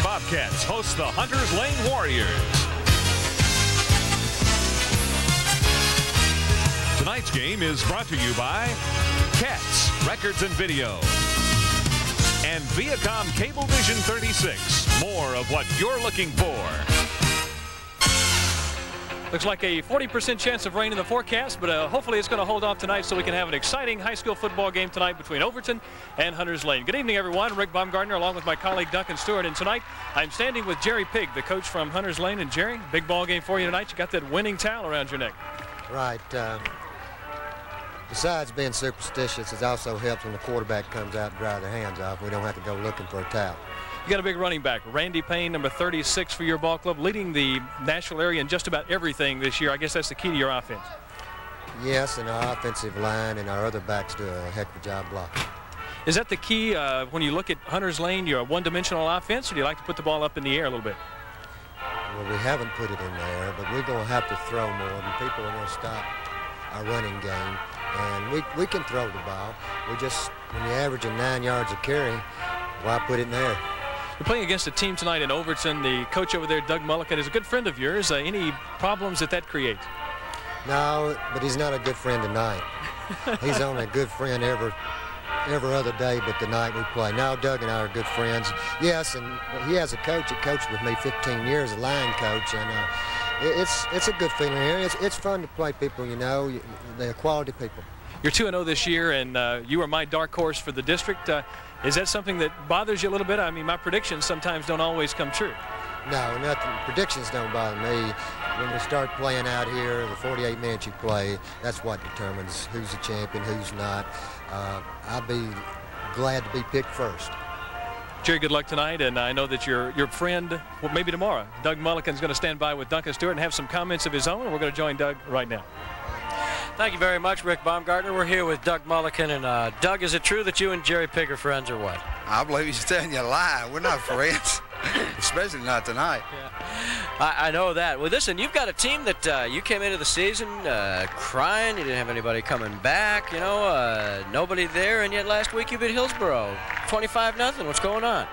Bobcats host the Hunters Lane Warriors. Tonight's game is brought to you by Cats Records and Video and Viacom Cablevision 36. More of what you're looking for. Looks like a 40% chance of rain in the forecast, but hopefully it's going to hold off tonight so we can have an exciting high school football game tonight between Overton and Hunters Lane. Good evening, everyone. Rick Baumgartner along with my colleague Duncan Stewart. And tonight I'm standing with Jerry Pigg, the coach from Hunters Lane. And Jerry, big ball game for you tonight. You got that winning towel around your neck. Right. Besides being superstitious, it also helps when the quarterback comes out and dry their hands off. We don't have to go looking for a towel. You got a big running back, Randy Payne, number 36 for your ball club, leading the Nashville area in just about everything this year. I guess that's the key to your offense. Yes, and our offensive line and our other backs do a heck of a job blocking. Is that the key when you look at Hunters Lane? You're a one-dimensional offense, or do you like to put the ball up in the air a little bit? Well, we haven't put it in there, but we're going to have to throw more, and people are going to stop our running game. And we can throw the ball. We just, when you're averaging 9 yards a carry, why put it in there? You're playing against a team tonight in Overton. The coach over there, Doug Mullican, is a good friend of yours. Any problems that creates? No, but he's not a good friend tonight. He's only a good friend every other day but the night we play. Now Doug and I are good friends. Yes, and he has a coach that coached with me 15 years, a line coach, and it's a good feeling here. It's fun to play people, you know. They're quality people. You're 2-0 this year, and you are my dark horse for the district. Is that something that bothers you a little bit? I mean, my predictions sometimes don't always come true. No, nothing. Predictions don't bother me. When we start playing out here, the 48 minutes you play, that's what determines who's the champion, who's not. I'll be glad to be picked first. Jerry, good luck tonight, and I know that your friend, well, maybe tomorrow, Doug Mullican's going to stand by with Duncan Stewart and have some comments of his own, and we're going to join Doug right now. Thank you very much, Rick Baumgartner. We're here with Doug Mullican. And Doug, is it true that you and Jerry Pigg are friends or what? I believe he's telling you a lie. We're not friends, especially not tonight. Yeah. I know that. Well, listen, you've got a team that you came into the season crying. You didn't have anybody coming back, you know, nobody there. And yet last week you beat Hillsboro 25-0. What's going on?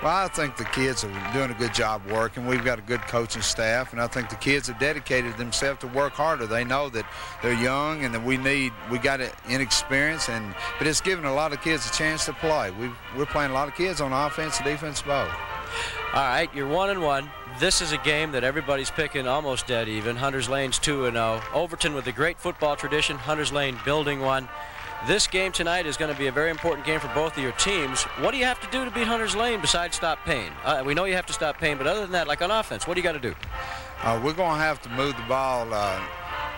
Well, I think the kids are doing a good job working. We've got a good coaching staff, and I think the kids have dedicated themselves to work harder. They know that they're young and that we got inexperience, but it's giving a lot of kids a chance to play. We're playing a lot of kids on offense and defense both. All right, you're 1-1. This is a game that everybody's picking almost dead even. Hunters Lane's 2-0. Overton with a great football tradition. Hunters Lane building one. This game tonight is going to be a very important game for both of your teams. What do you have to do to beat Hunters Lane besides stop Payne? We know you have to stop Payne, but other than that, like on offense, what do you got to do? We're going to have to move the ball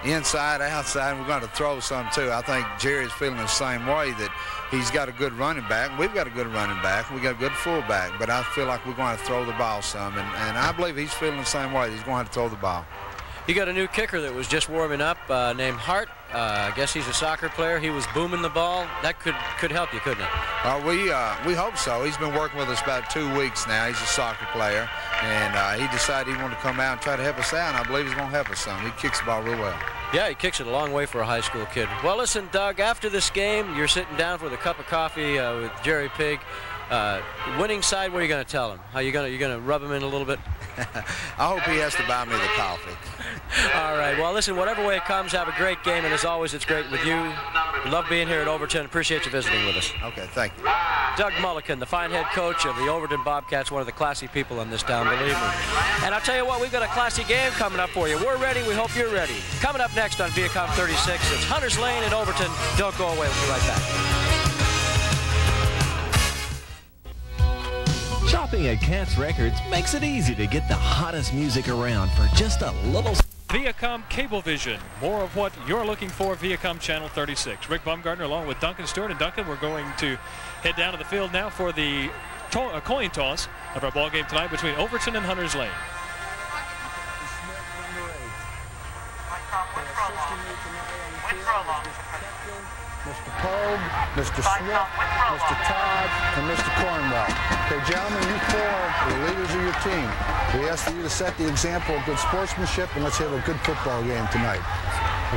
inside, outside, and we're going to throw some too. I think Jerry's feeling the same way, that he's got a good running back. We've got a good running back. We've got a good fullback, but I feel like we're going to throw the ball some, and I believe he's feeling the same way. He's going to have to throw the ball. You got a new kicker that was just warming up named Hart. I guess he's a soccer player. He was booming the ball. That could help you, couldn't it? We hope so. He's been working with us about 2 weeks now. He's a soccer player, and he decided he wanted to come out and try to help us out, and I believe he's going to help us some. He kicks the ball real well. Yeah, he kicks it a long way for a high school kid. Well, listen, Doug, after this game, you're sitting down with a cup of coffee with Jerry Pigg. Winning side, what are you going to tell him? How you going to rub him in a little bit? I hope he has to buy me the coffee. All right. Well, listen, whatever way it comes, have a great game. And as always, it's great with you. We love being here at Overton. Appreciate you visiting with us. Okay, thank you. Doug Mullican, the fine head coach of the Overton Bobcats, one of the classy people in this town, believe me. And I'll tell you what, we've got a classy game coming up for you. We're ready. We hope you're ready. Coming up next on Viacom 36, it's Hunters Lane and Overton. Don't go away. We'll be right back. Shopping at Cats Records makes it easy to get the hottest music around for just a little. Viacom Cablevision. More of what you're looking for, Viacom Channel 36. Rick Baumgartner along with Duncan Stewart. And Duncan, we're going to head down to the field now for the coin toss of our ball game tonight between Overton and Hunters Lane. Mr. Pogue, Mr. Swift, Mr. Todd, and Mr. Cornwell. Okay, gentlemen, you four are the leaders of your team. We ask you to set the example of good sportsmanship, and let's have a good football game tonight.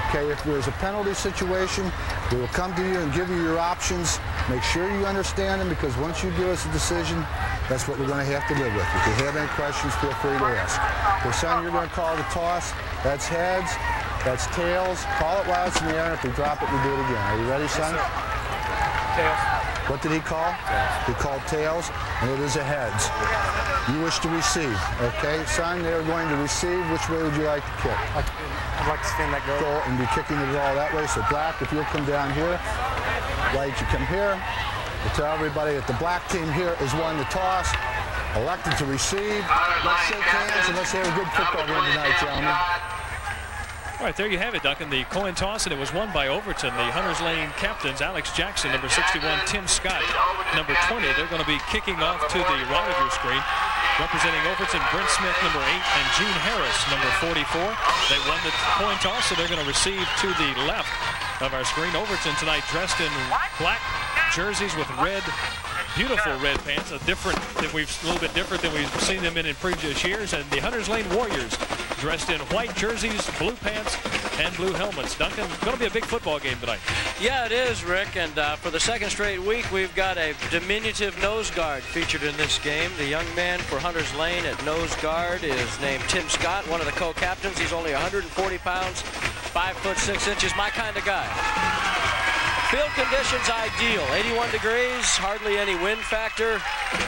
Okay, if there's a penalty situation, We will come to you and give you your options. Make sure you understand them, because once you give us a decision, that's what we're going to have to live with. If you have any questions, feel free to ask. Okay, son, you're going to call the toss. That's heads. That's tails. Call it while it's in the air, and if we drop it, we do it again. Are you ready, son? Yes, tails. What did he call? Tails. He called tails, and it is a heads. You wish to receive. Okay, son, they're going to receive. Which way would you like to kick? I'd like to stand that goal. And be kicking the ball that way. So black, if you'll come down here. White, you come here. We'll tell everybody that the black team here is won the toss, elected to receive. Let's shake hands and let's have a good football game tonight, gentlemen. All right, there you have it, Duncan. The coin toss, and it was won by Overton. The Hunters Lane captains, Alex Jackson, number 61, Tim Scott, number 20. They're going to be kicking off to the right of your screen. Representing Overton, Brent Smith, number 8, and Gene Harris, number 44. They won the coin toss, so they're going to receive to the left of our screen. Overton tonight dressed in black jerseys with red, beautiful red pants, a little bit different than we've seen them in previous years. And the Hunters Lane Warriors dressed in white jerseys, blue pants, and blue helmets. Duncan, going to be a big football game tonight. Yeah, it is, Rick. And for the second straight week, we've got a diminutive nose guard featured in this game. The young man for Hunters Lane at nose guard is named Tim Scott, one of the co-captains. He's only 140 pounds, 5 foot 6 inches, my kind of guy. Field conditions ideal, 81 degrees, hardly any wind factor,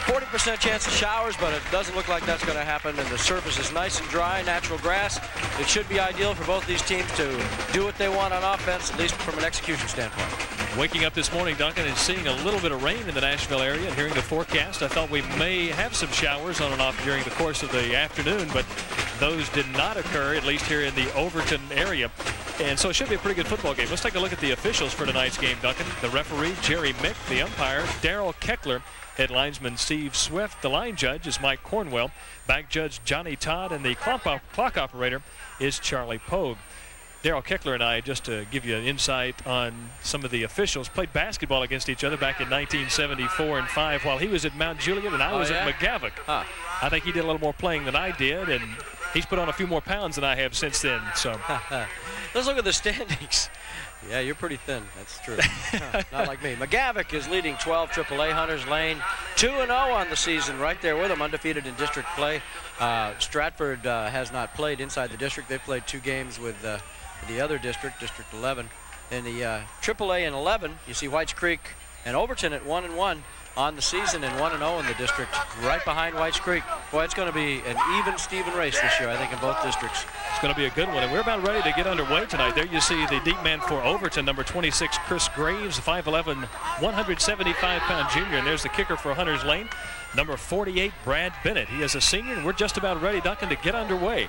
40% chance of showers, but it doesn't look like that's going to happen, and the surface is nice and dry, natural grass. It should be ideal for both these teams to do what they want on offense, at least from an execution standpoint. Waking up this morning, Duncan, and seeing a little bit of rain in the Nashville area, and hearing the forecast, I thought we may have some showers on and off during the course of the afternoon, but those did not occur, at least here in the Overton area. And so it should be a pretty good football game. Let's take a look at the officials for tonight's game, Duncan. The referee, Jerry Mick. The umpire, Daryl Keckler. Head linesman, Steve Swift. The line judge is Mike Cornwell. Back judge, Johnny Todd. And the clock operator is Charlie Pogue. Daryl Keckler and I, just to give you an insight on some of the officials, played basketball against each other back in 1974 and 5 while he was at Mount Juliet and I was at McGavock. Huh. I think he did a little more playing than I did, and he's put on a few more pounds than I have since then. So let's look at the standings. Yeah, you're pretty thin. That's true. Not like me. McGavock is leading 12 AAA. Hunters Lane 2-0 on the season, right there with them, undefeated in district play. Stratford has not played inside the district. They've played 2 games with the other district, District 11. In the AAA and 11, you see Whites Creek and Overton at 1-1 on the season and 1-0 in the district, right behind Whites Creek. Boy, it's going to be an even-Steven race this year, I think, in both districts. It's going to be a good one, and we're about ready to get underway tonight. There you see the deep man for Overton, number 26, Chris Graves, 5'11", 175-pound junior, and there's the kicker for Hunters Lane, number 48, Brad Bennett. He is a senior, and we're just about ready, Duncan, to get underway.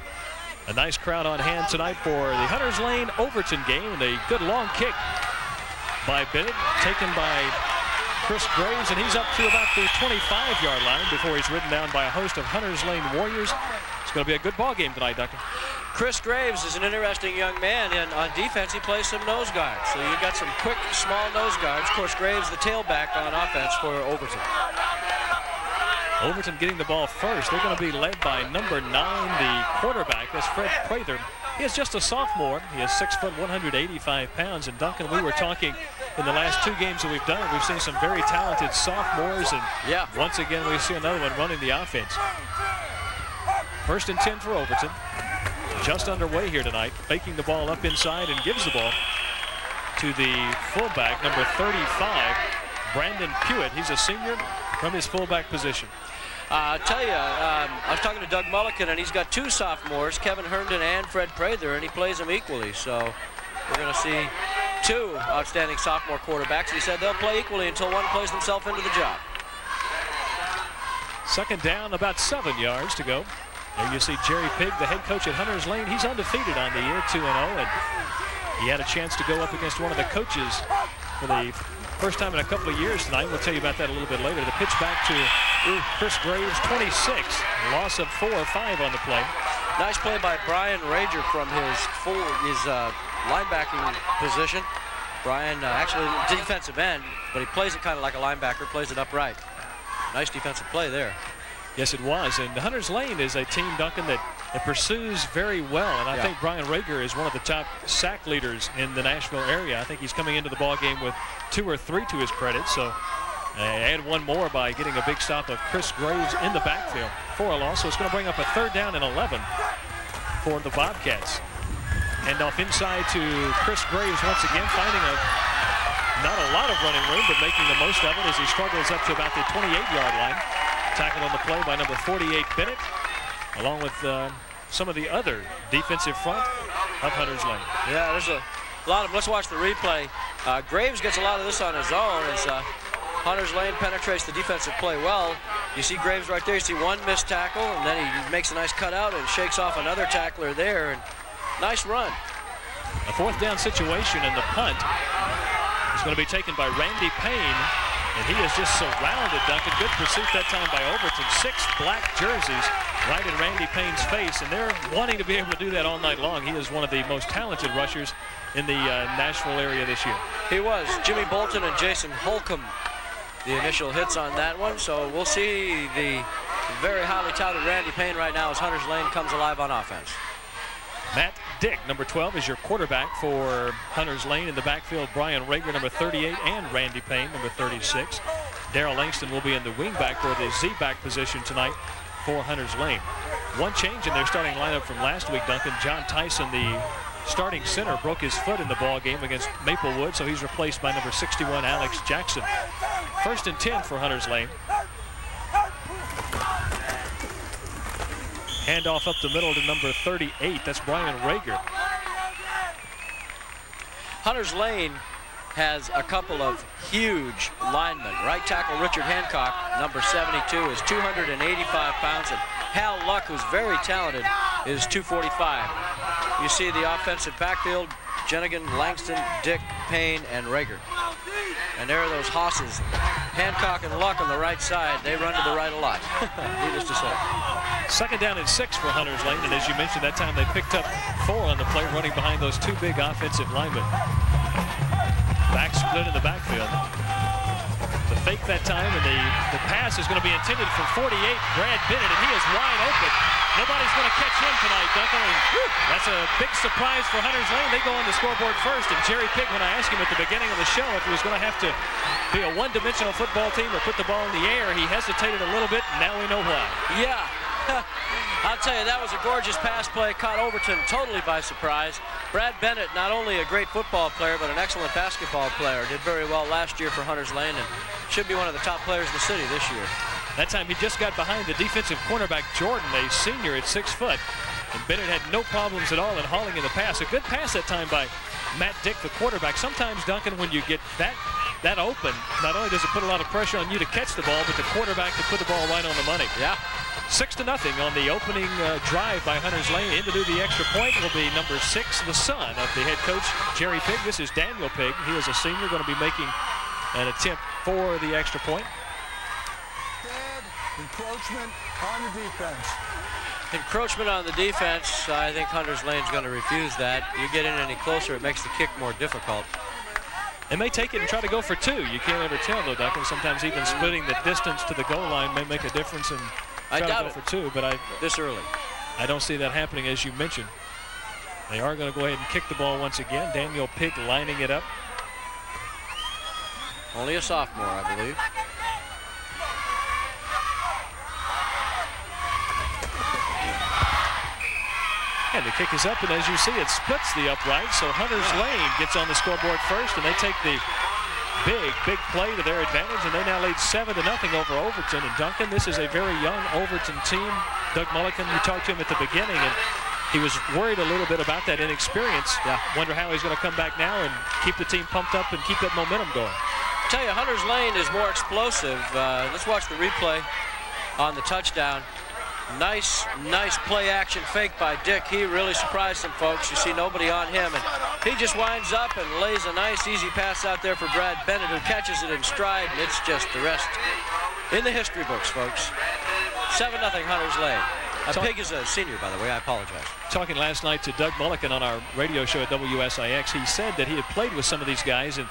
A nice crowd on hand tonight for the Hunters Lane Overton game, and a good long kick by Bennett, taken by Chris Graves, and he's up to about the 25-yard line before he's ridden down by a host of Hunters Lane Warriors. It's going to be a good ball game tonight, Duncan. Chris Graves is an interesting young man, and on defense he plays some nose guards. So you've got some quick, small nose guards. Of course, Graves the tailback on offense for Overton. Overton getting the ball first. They're going to be led by number 9, the quarterback. That's Fred Prather. He is just a sophomore. He is 6 foot, 185 pounds. And Duncan, we were talking in the last 2 games that we've done, we've seen some very talented sophomores, and once again we see another one running the offense. 1st and 10 for Overton. Just underway here tonight. Faking the ball up inside and gives the ball to the fullback, number 35, Brandon Pewitt. He's a senior from his fullback position. I tell you, I was talking to Doug Mulliken, and he's got 2 sophomores, Kevin Herndon and Fred Prather, and he plays them equally. So we're going to see 2 outstanding sophomore quarterbacks. He said they'll play equally until one plays himself into the job. 2nd down, about 7 yards to go. There you see Jerry Pigg, the head coach at Hunters Lane. He's undefeated on the year, 2-0, and he had a chance to go up against one of the coaches for the first time in a couple of years tonight. We'll tell you about that a little bit later. The pitch back to Chris Graves, 26. Loss of 4 or 5 on the play. Nice play by Brian Rager from his linebacking position. Brian actually defensive end, but he plays it kind of like a linebacker, plays it upright. Nice defensive play there. Yes, it was. And Hunters Lane is a team, Duncan, that It pursues very well, and I think Brian Rager is one of the top sack leaders in the Nashville area. I think he's coming into the ball game with 2 or 3 to his credit. So add 1 more by getting a big stop of Chris Graves in the backfield for a loss. So it's going to bring up a 3rd down and 11 for the Bobcats. Hand off inside to Chris Graves once again, finding not a lot of running room, but making the most of it as he struggles up to about the 28-yard line. Tackled on the play by number 48, Bennett, along with some of the other defensive front of Hunters Lane. Yeah, there's a lot of, let's watch the replay. Graves gets a lot of this on his own as Hunters Lane penetrates the defensive play well. You see Graves right there, you see 1 missed tackle, and then he makes a nice cutout and shakes off another tackler there, and nice run. A 4th down situation, and the punt is going to be taken by Randy Payne. And he is just surrounded, Duncan. Good pursuit that time by Overton. 6 black jerseys right in Randy Payne's face, and they're wanting to be able to do that all night long. He is one of the most talented rushers in the Nashville area this year. He was. Jimmy Bolton and Jason Holcomb, the initial hits on that one. So we'll see the very highly touted Randy Payne right now as Hunters Lane comes alive on offense. Matt Dick, number 12, is your quarterback for Hunters Lane. In the backfield, Brian Rager, number 38, and Randy Payne, number 36. Darrell Langston will be in the wingback or the Z-back position tonight for Hunters Lane. 1 change in their starting lineup from last week, Duncan. John Tyson, the starting center, broke his foot in the ball game against Maplewood, so he's replaced by number 61, Alex Jackson. 1st and 10 for Hunters Lane. Handoff up the middle to number 38. That's Brian Rager. Hunters Lane has a couple of huge linemen. Right tackle Richard Hancock, number 72, is 285 pounds. And Hal Luck, who's very talented, is 245. You see the offensive backfield, Jenigan, Langston, Dick, Payne, and Rager. And there are those hosses. Hancock and Luck on the right side. They run to the right a lot, needless to say. 2nd down and 6 for Hunters Lane, and as you mentioned, that time they picked up 4 on the play, running behind those 2 big offensive linemen. Back split in the backfield. The fake that time, and the pass is going to be intended for 48, Brad Bennett, and he is wide open. Nobody's going to catch him tonight, Duncan. And that's a big surprise for Hunters Lane. They go on the scoreboard first, and Jerry Pigg, when I asked him at the beginning of the show if he was going to have to be a one-dimensional football team or put the ball in the air, he hesitated a little bit, and now we know why. Yeah. I'll tell you, that was a gorgeous pass play, caught Overton totally by surprise. Brad Bennett, not only a great football player, but an excellent basketball player. Did very well last year for Hunters Lane and should be one of the top players in the city this year. That time he just got behind the defensive cornerback Jordan, a senior at 6 foot. And Bennett had no problems at all in hauling in the pass. A good pass that time by Matt Dick, the quarterback. Sometimes, Duncan, when you get that open, not only does it put a lot of pressure on you to catch the ball, but the quarterback to put the ball right on the money. Yeah. 6-0 on the opening drive by Hunters Lane. In to do the extra point will be number 6, the son of the head coach, Jerry Pigg. This is Daniel Pigg. He is a senior, going to be making an attempt for the extra point. Encroachment on the defense. Encroachment on the defense. I think Hunters Lane's going to refuse that. You get in any closer, it makes the kick more difficult. They may take it and try to go for 2. You can't ever tell, though, Duncan. Sometimes even splitting the distance to the goal line may make a difference and try to go for 2. But this early, I don't see that happening, as you mentioned. They are going to go ahead and kick the ball once again. Daniel Pigg lining it up. Only a sophomore, I believe. And the kick is up, and as you see, it splits the upright. So Hunters Lane gets on the scoreboard first, and they take the big play to their advantage, and they now lead 7-0 over Overton. And Duncan, this is a very young Overton team. Doug Mulliken, you talked to him at the beginning, and he was worried a little bit about that inexperience. Yeah. Wonder how he's going to come back now and keep the team pumped up and keep that momentum going. I tell you, Hunters Lane is more explosive. Let's watch the replay on the touchdown. Nice play action fake by Dick. He really surprised some folks. You see nobody on him, and he just winds up and lays a nice easy pass out there for Brad Bennett, who catches it in stride, and it's just the rest in the history books, folks. 7-0 Hunters Lane. Pigg is a senior, by the way. I apologize. Talking last night to Doug Mulliken on our radio show at WSIX, he said that he had played with some of these guys, and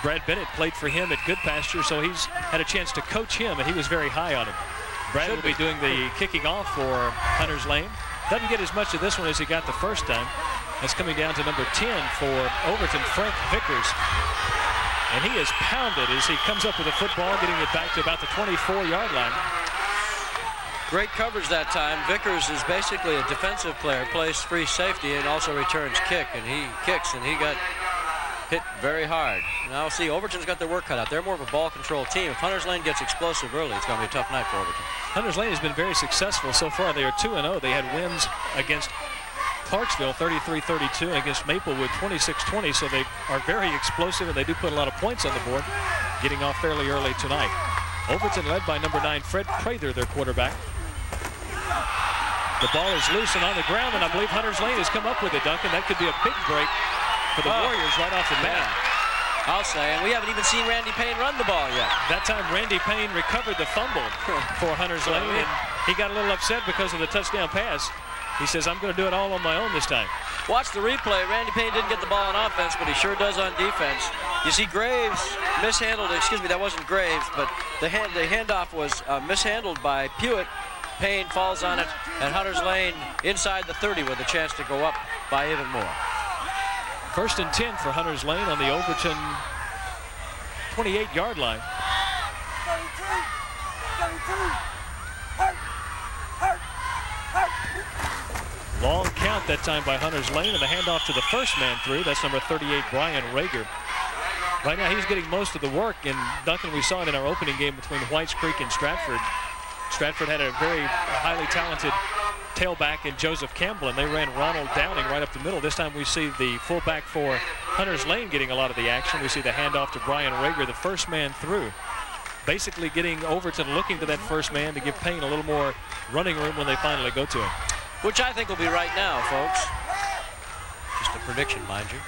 Brad Bennett played for him at Goodpasture, so he's had a chance to coach him, and he was very high on him. Brad will be doing the kicking off for Hunters Lane. Doesn't get as much of this one as he got the first time. That's coming down to number 10 for Overton, Frank Vickers. And he is pounded as he comes up with the football, getting it back to about the 24-yard line. Great coverage that time. Vickers is basically a defensive player, plays free safety and also returns kick, and he kicks, and he got hit very hard. Now see, Overton's got their work cut out. They're more of a ball control team. If Hunters Lane gets explosive early, it's going to be a tough night for Overton. Hunters Lane has been very successful so far. They are 2-0. They had wins against Clarksville 33-32 and against Maplewood 26-20, so they are very explosive and they do put a lot of points on the board, getting off fairly early tonight. Overton led by number 9, Fred Prather, their quarterback. The ball is loose and on the ground, and I believe Hunters Lane has come up with it, Duncan. That could be a big break for the Warriors right off the bat. I'll say, and we haven't even seen Randy Payne run the ball yet. That time Randy Payne recovered the fumble for Hunters Lane, and he got a little upset because of the touchdown pass. He says, I'm going to do it all on my own this time. Watch the replay. Randy Payne didn't get the ball on offense, but he sure does on defense. You see Graves mishandled, excuse me, that wasn't Graves, but the handoff was mishandled by Pewitt. Payne falls on it, and Hunters Lane inside the 30 with a chance to go up by even more. 1st and 10 for Hunters Lane on the Overton 28-yard line. Long count that time by Hunters Lane, and the handoff to the first man through. That's number 38, Brian Rager. Right now he's getting most of the work, and Duncan, we saw it in our opening game between Whites Creek and Stratford. Stratford had a very highly talented tailback in Joseph Campbell, and they ran Ronald Downing right up the middle. This time we see the fullback for Hunters Lane getting a lot of the action. We see the handoff to Brian Rager, the first man through. Basically getting Overton looking to that first man to give Payne a little more running room when they finally go to him. Which I think will be right now, folks. Just a prediction, mind you.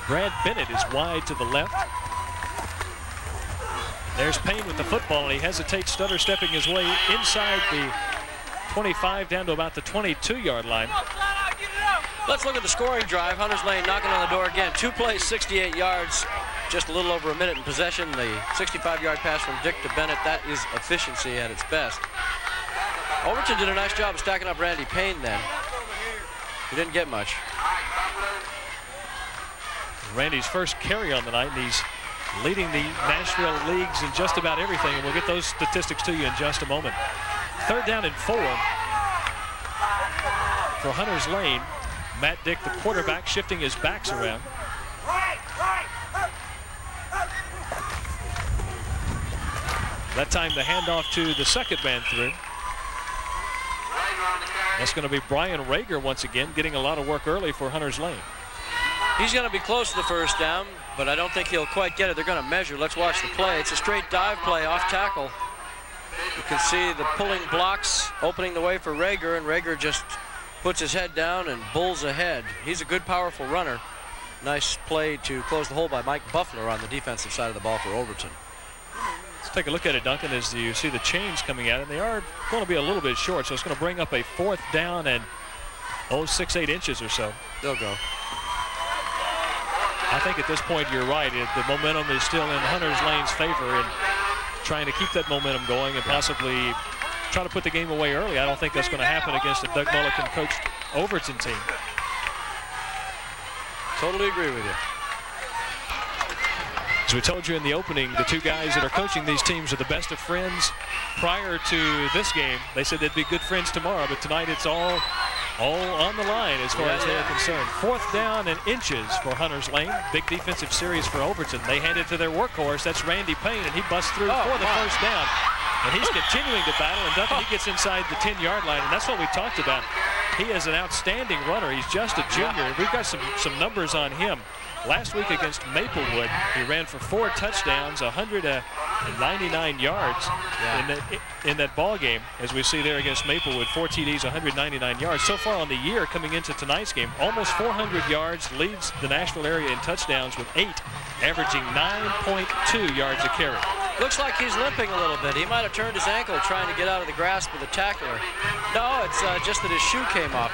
Brad Bennett is wide to the left. There's Payne with the football, and he hesitates, stutter stepping his way inside the 25 down to about the 22-yard line. Let's look at the scoring drive. Hunters Lane knocking on the door again. 2 plays, 68 yards, just a little over a minute in possession. The 65-yard pass from Dick to Bennett, that is efficiency at its best. Overton did a nice job of stacking up Randy Payne then. He didn't get much. Randy's first carry on the night, and he's leading the Nashville leagues in just about everything, and we'll get those statistics to you in just a moment. 3rd down and 4 for Hunters Lane. Matt Dick, the quarterback, shifting his backs around. That time the handoff to the second man through. That's going to be Brian Rager once again, getting a lot of work early for Hunters Lane. He's going to be close to the first down, but I don't think he'll quite get it. They're going to measure. Let's watch the play. It's a straight dive play off tackle. You can see the pulling blocks opening the way for Rager, and Rager just puts his head down and bulls ahead. He's a good, powerful runner. Nice play to close the hole by Mike Buffler on the defensive side of the ball for Overton. Let's take a look at it, Duncan, as you see the chains coming out, and they are going to be a little bit short, so it's going to bring up a 4th down and 6-8 inches or so. They'll go. I think at this point you're right. The momentum is still in Hunters Lane's favor, and trying to keep that momentum going and possibly try to put the game away early. I don't think that's going to happen against a Doug Mulliken coached Overton team. Totally agree with you. As we told you in the opening, the two guys that are coaching these teams are the best of friends. Prior to this game, they said they'd be good friends tomorrow, but tonight it's all on the line as far as they're concerned. 4th down and inches for Hunters Lane. Big defensive series for Overton. They hand it to their workhorse. That's Randy Payne, and he busts through for the first down. And he's continuing to battle, and Duncan, he gets inside the 10-yard line, and that's what we talked about. He is an outstanding runner. He's just a junior. We've got some numbers on him. Last week against Maplewood, he ran for 4 touchdowns, 199 yards in that ball game. As we see there against Maplewood, 4 TDs, 199 yards. So far on the year, coming into tonight's game, almost 400 yards, leads the Nashville area in touchdowns with 8, averaging 9.2 yards a carry. Looks like he's limping a little bit. He might have turned his ankle trying to get out of the grasp of the tackler. No, it's just that his shoe came off.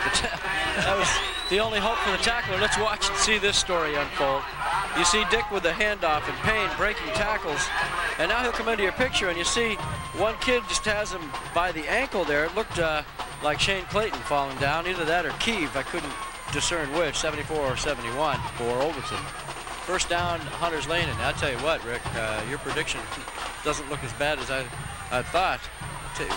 That was the only hope for the tackler. Let's watch and see this story unfold. You see Dick with the handoff and Payne breaking tackles, and now he'll come into your picture, and you see one kid just has him by the ankle there. It looked like Shane Clayton falling down. Either that or Keeve. I couldn't discern which, 74 or 71 for Overton. First down, Hunters Lane, and I'll tell you what, Rick, your prediction doesn't look as bad as I thought.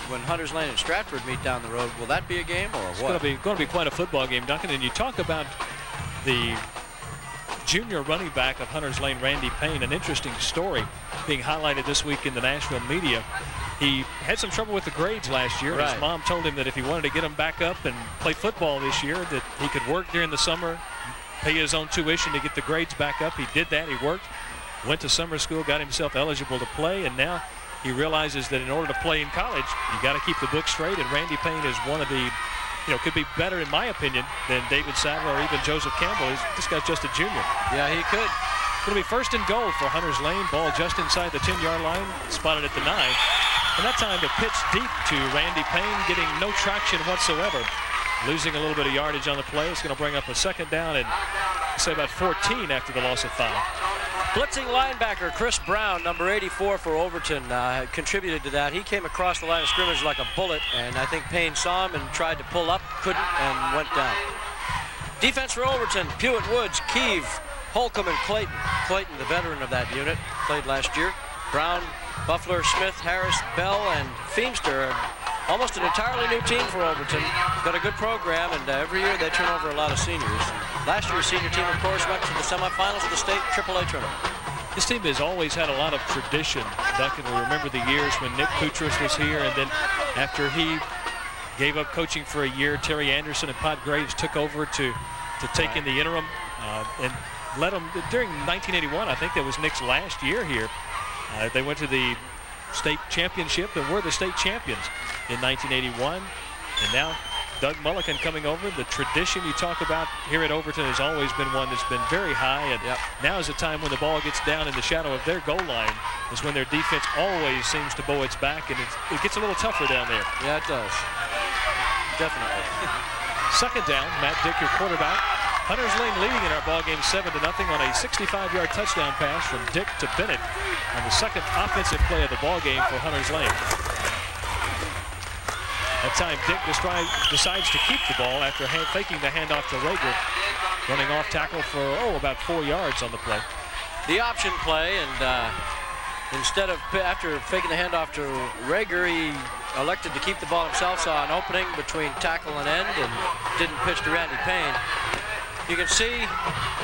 When Hunters Lane and Stratford meet down the road, will that be a game or what? It's going to be quite a football game, Duncan. And you talk about the junior running back of Hunters Lane, Randy Payne, an interesting story being highlighted this week in the Nashville media. He had some trouble with the grades last year. Right. His mom told him that if he wanted to get him back up and play football this year, that he could work during the summer, pay his own tuition to get the grades back up. He did that. He worked, went to summer school, got himself eligible to play, and now he realizes that in order to play in college, you got to keep the book straight. And Randy Payne is one of the, could be better in my opinion than David Sadler or even Joseph Campbell. This guy's just a junior. Yeah, he could. It'll be first and goal for Hunters Lane. Ball just inside the 10-yard line, spotted at the 9. And that time to pitch deep to Randy Payne, getting no traction whatsoever. Losing a little bit of yardage on the play. It's going to bring up a second down and say about 14 after the loss of 5. Blitzing linebacker Chris Brown, number 84 for Overton, contributed to that. He came across the line of scrimmage like a bullet, and I think Payne saw him and tried to pull up, couldn't, and went down. Defense for Overton, Pewitt Woods, Keeve, Holcomb, and Clayton. Clayton, the veteran of that unit, played last year. Brown, Buffler, Smith, Harris, Bell, and Feemster. Almost an entirely new team for Overton. Got a good program, and every year they turn over a lot of seniors. Last year's senior team, of course, went to the semifinals of the state AAA tournament. This team has always had a lot of tradition. Duncan will remember the years when Nick Poutras was here, and then after he gave up coaching for a year, Terry Anderson and Pot Graves took over to take in the interim and led them during 1981. I think that was Nick's last year here. They went to the state championship and were the state champions in 1981. And now Doug Mulliken coming over. The tradition you talk about here at Overton has always been one that's been very high. And now is the time when the ball gets down in the shadow of their goal line is when their defense always seems to bow its back, and it gets a little tougher down there. Yeah, it does. Definitely. Second down, Matt Dick, your quarterback. Hunters Lane leading in our ball game 7-0 on a 65-yard touchdown pass from Dick to Bennett on the second offensive play of the ball game for Hunters Lane. That time Dick decides to keep the ball after faking the handoff to Rager, running off tackle for about 4 yards on the play. The option play, and after faking the handoff to Rager, he elected to keep the ball himself, saw an opening between tackle and end, and didn't pitch to Randy Payne. You can see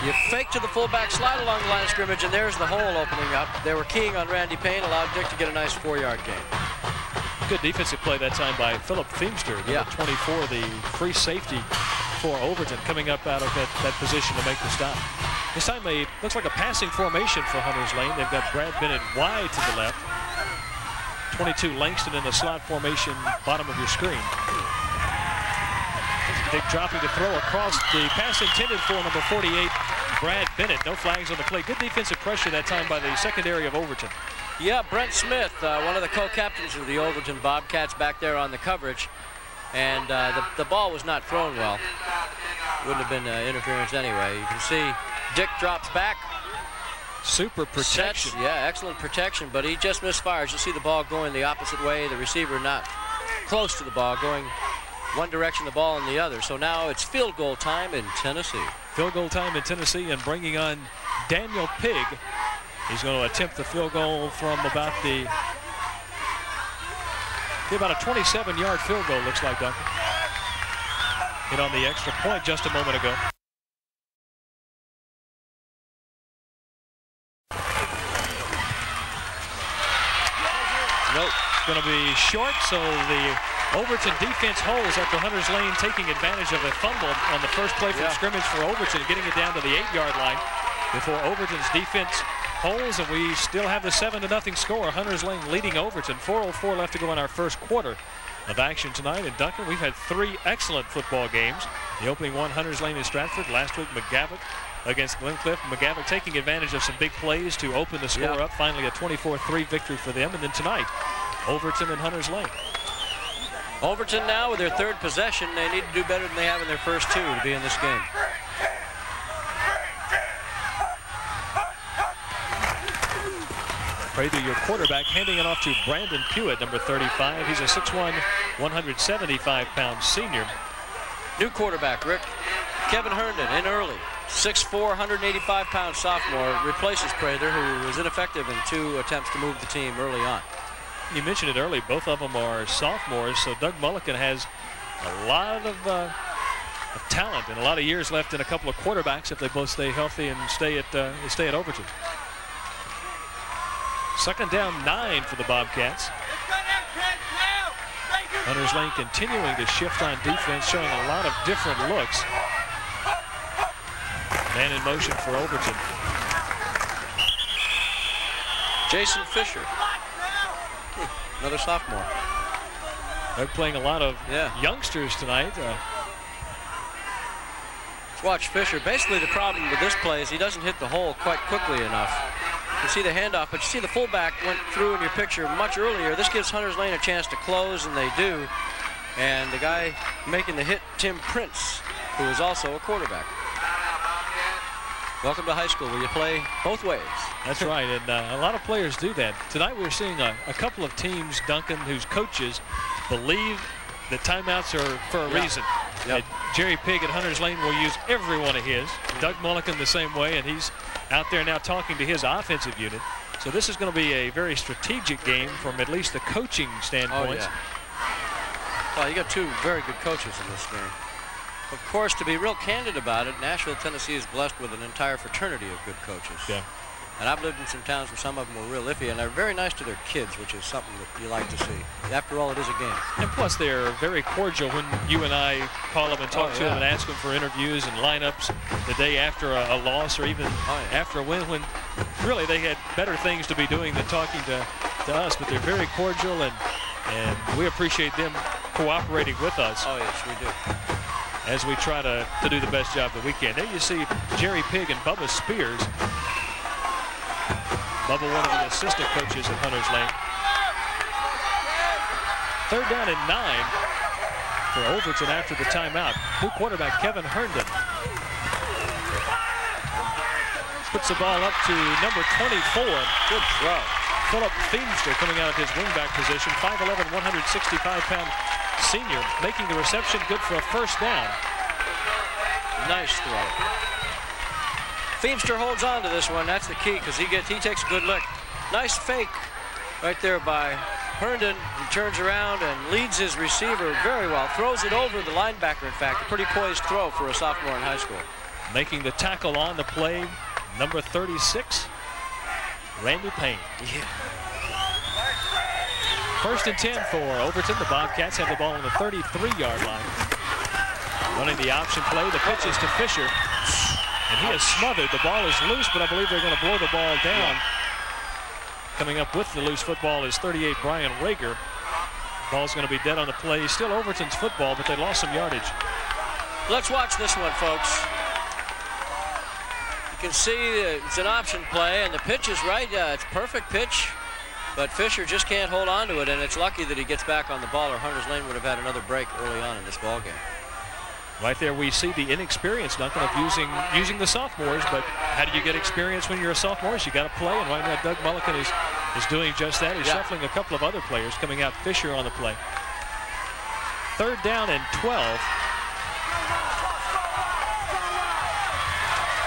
you fake to the fullback, slide along the line of scrimmage, and there's the hole opening up. They were keying on Randy Payne, allowed Dick to get a nice 4-yard gain. Good defensive play that time by Philip Feemster, number 24, the free safety for Overton, coming up out of that position to make the stop. This time looks like a passing formation for Hunters Lane. They've got Brad Bennett wide to the left. 22 Langston in the slot formation, bottom of your screen. Dick dropping to throw across. The pass intended for number 48, Brad Bennett. No flags on the play. Good defensive pressure that time by the secondary of Overton. Yeah, Brent Smith, one of the co-captains of the Overton Bobcats, back there on the coverage. And the ball was not thrown well. Wouldn't have been interference anyway. You can see Dick drops back. Super protection. Sets, yeah, excellent protection, but he just misfires. You see the ball going the opposite way. The receiver not close to the ball, going one direction, the ball in the other. So now it's field goal time in Tennessee. Field goal time in Tennessee, and bringing on Daniel Pigg. He's going to attempt the field goal from about a 27-yard field goal, looks like, Duncan. Hit on the extra point just a moment ago. Nope, it's going to be short, so the Overton defense holds after Hunters Lane taking advantage of a fumble on the first play from scrimmage for Overton, getting it down to the 8-yard line before Overton's defense holds, and we still have the 7-0 score. Hunters Lane leading Overton. 4:04 left to go in our first quarter of action tonight. And Duncan, we've had 3 excellent football games. The opening one, Hunters Lane and Stratford. Last week, McGavock against Glencliff. McGavock taking advantage of some big plays to open the score up. Finally, a 24-3 victory for them. And then tonight, Overton and Hunters Lane. Overton now with their 3rd possession. They need to do better than they have in their first 2 to be in this game. Prather, your quarterback, handing it off to Brandon Pewitt, number 35. He's a 6'1", 175-pound senior. New quarterback, Rick. Kevin Herndon in early. 6'4", 185-pound sophomore, replaces Prather, who was ineffective in 2 attempts to move the team early on. You mentioned it early. Both of them are sophomores, so Doug Mulliken has a lot of talent and a lot of years left in a couple of quarterbacks if they both stay healthy and stay at Overton. 2nd down 9 for the Bobcats. Hunters Lane continuing to shift on defense, showing a lot of different looks. Man in motion for Overton. Jason Fisher. Another sophomore. They're playing a lot of youngsters tonight. Let's watch Fisher. Basically, the problem with this play is he doesn't hit the hole quite quickly enough. You see the handoff, but you see the fullback went through in your picture much earlier. This gives Hunters Lane a chance to close, and they do. And the guy making the hit, Tim Prince, who is also a quarterback. Welcome to high school where you play both ways. That's right, and a lot of players do that. Tonight we're seeing a couple of teams, Duncan, whose coaches believe that timeouts are for a reason. Yep. Jerry Pigg at Hunters Lane will use every one of his. Doug Mulliken the same way, and he's out there now talking to his offensive unit. So this is going to be a very strategic game from at least the coaching standpoint. Well, you got 2 very good coaches in this game. Of course, to be real candid about it, Nashville, Tennessee is blessed with an entire fraternity of good coaches. Yeah. And I've lived in some towns where some of them were real iffy, and they're very nice to their kids, which is something that you like to see. After all, it is a game. And plus, they're very cordial when you and I call them and talk to them and ask them for interviews and lineups the day after a loss or even after a win, when really they had better things to be doing than talking to us. But they're very cordial, and we appreciate them cooperating with us. Oh, yes, we do. As we try to do the best job that we can. There you see Jerry Pigg and Bubba Spears. Bubba, one of the assistant coaches at Hunters Lane. 3rd down and 9 for Overton after the timeout. New quarterback Kevin Herndon puts the ball up to number 24. Good throw. Philip Feemster coming out of his wingback position. 5'11", 165-pound senior, making the reception good for a 1st down. Nice throw. Feemster holds on to this one. That's the key, because he takes a good lick. Nice fake right there by Herndon. He turns around and leads his receiver very well. Throws it over the linebacker, in fact. A pretty poised throw for a sophomore in high school. Making the tackle on the play, number 36, Randy Payne. Yeah. 1st and 10 for Overton. The Bobcats have the ball on the 33-yard line. Running the option play. The pitch is to Fisher. And he is smothered. The ball is loose, but I believe they're going to blow the ball down. Coming up with the loose football is 38, Brian Rager. Ball's going to be dead on the play. Still Overton's football, but they lost some yardage. Let's watch this one, folks. You can see it's an option play, and the pitch is right. Yeah, it's perfect pitch. But Fisher just can't hold on to it, and it's lucky that he gets back on the ball, or Hunters Lane would have had another break early on in this ball game. Right there we see the inexperience, Duncan, of using the sophomores, but how do you get experience when you're a sophomore? You got to play, and right now Doug Mulliken is doing just that. He's shuffling a couple of other players, coming out Fisher on the play. 3rd down and 12.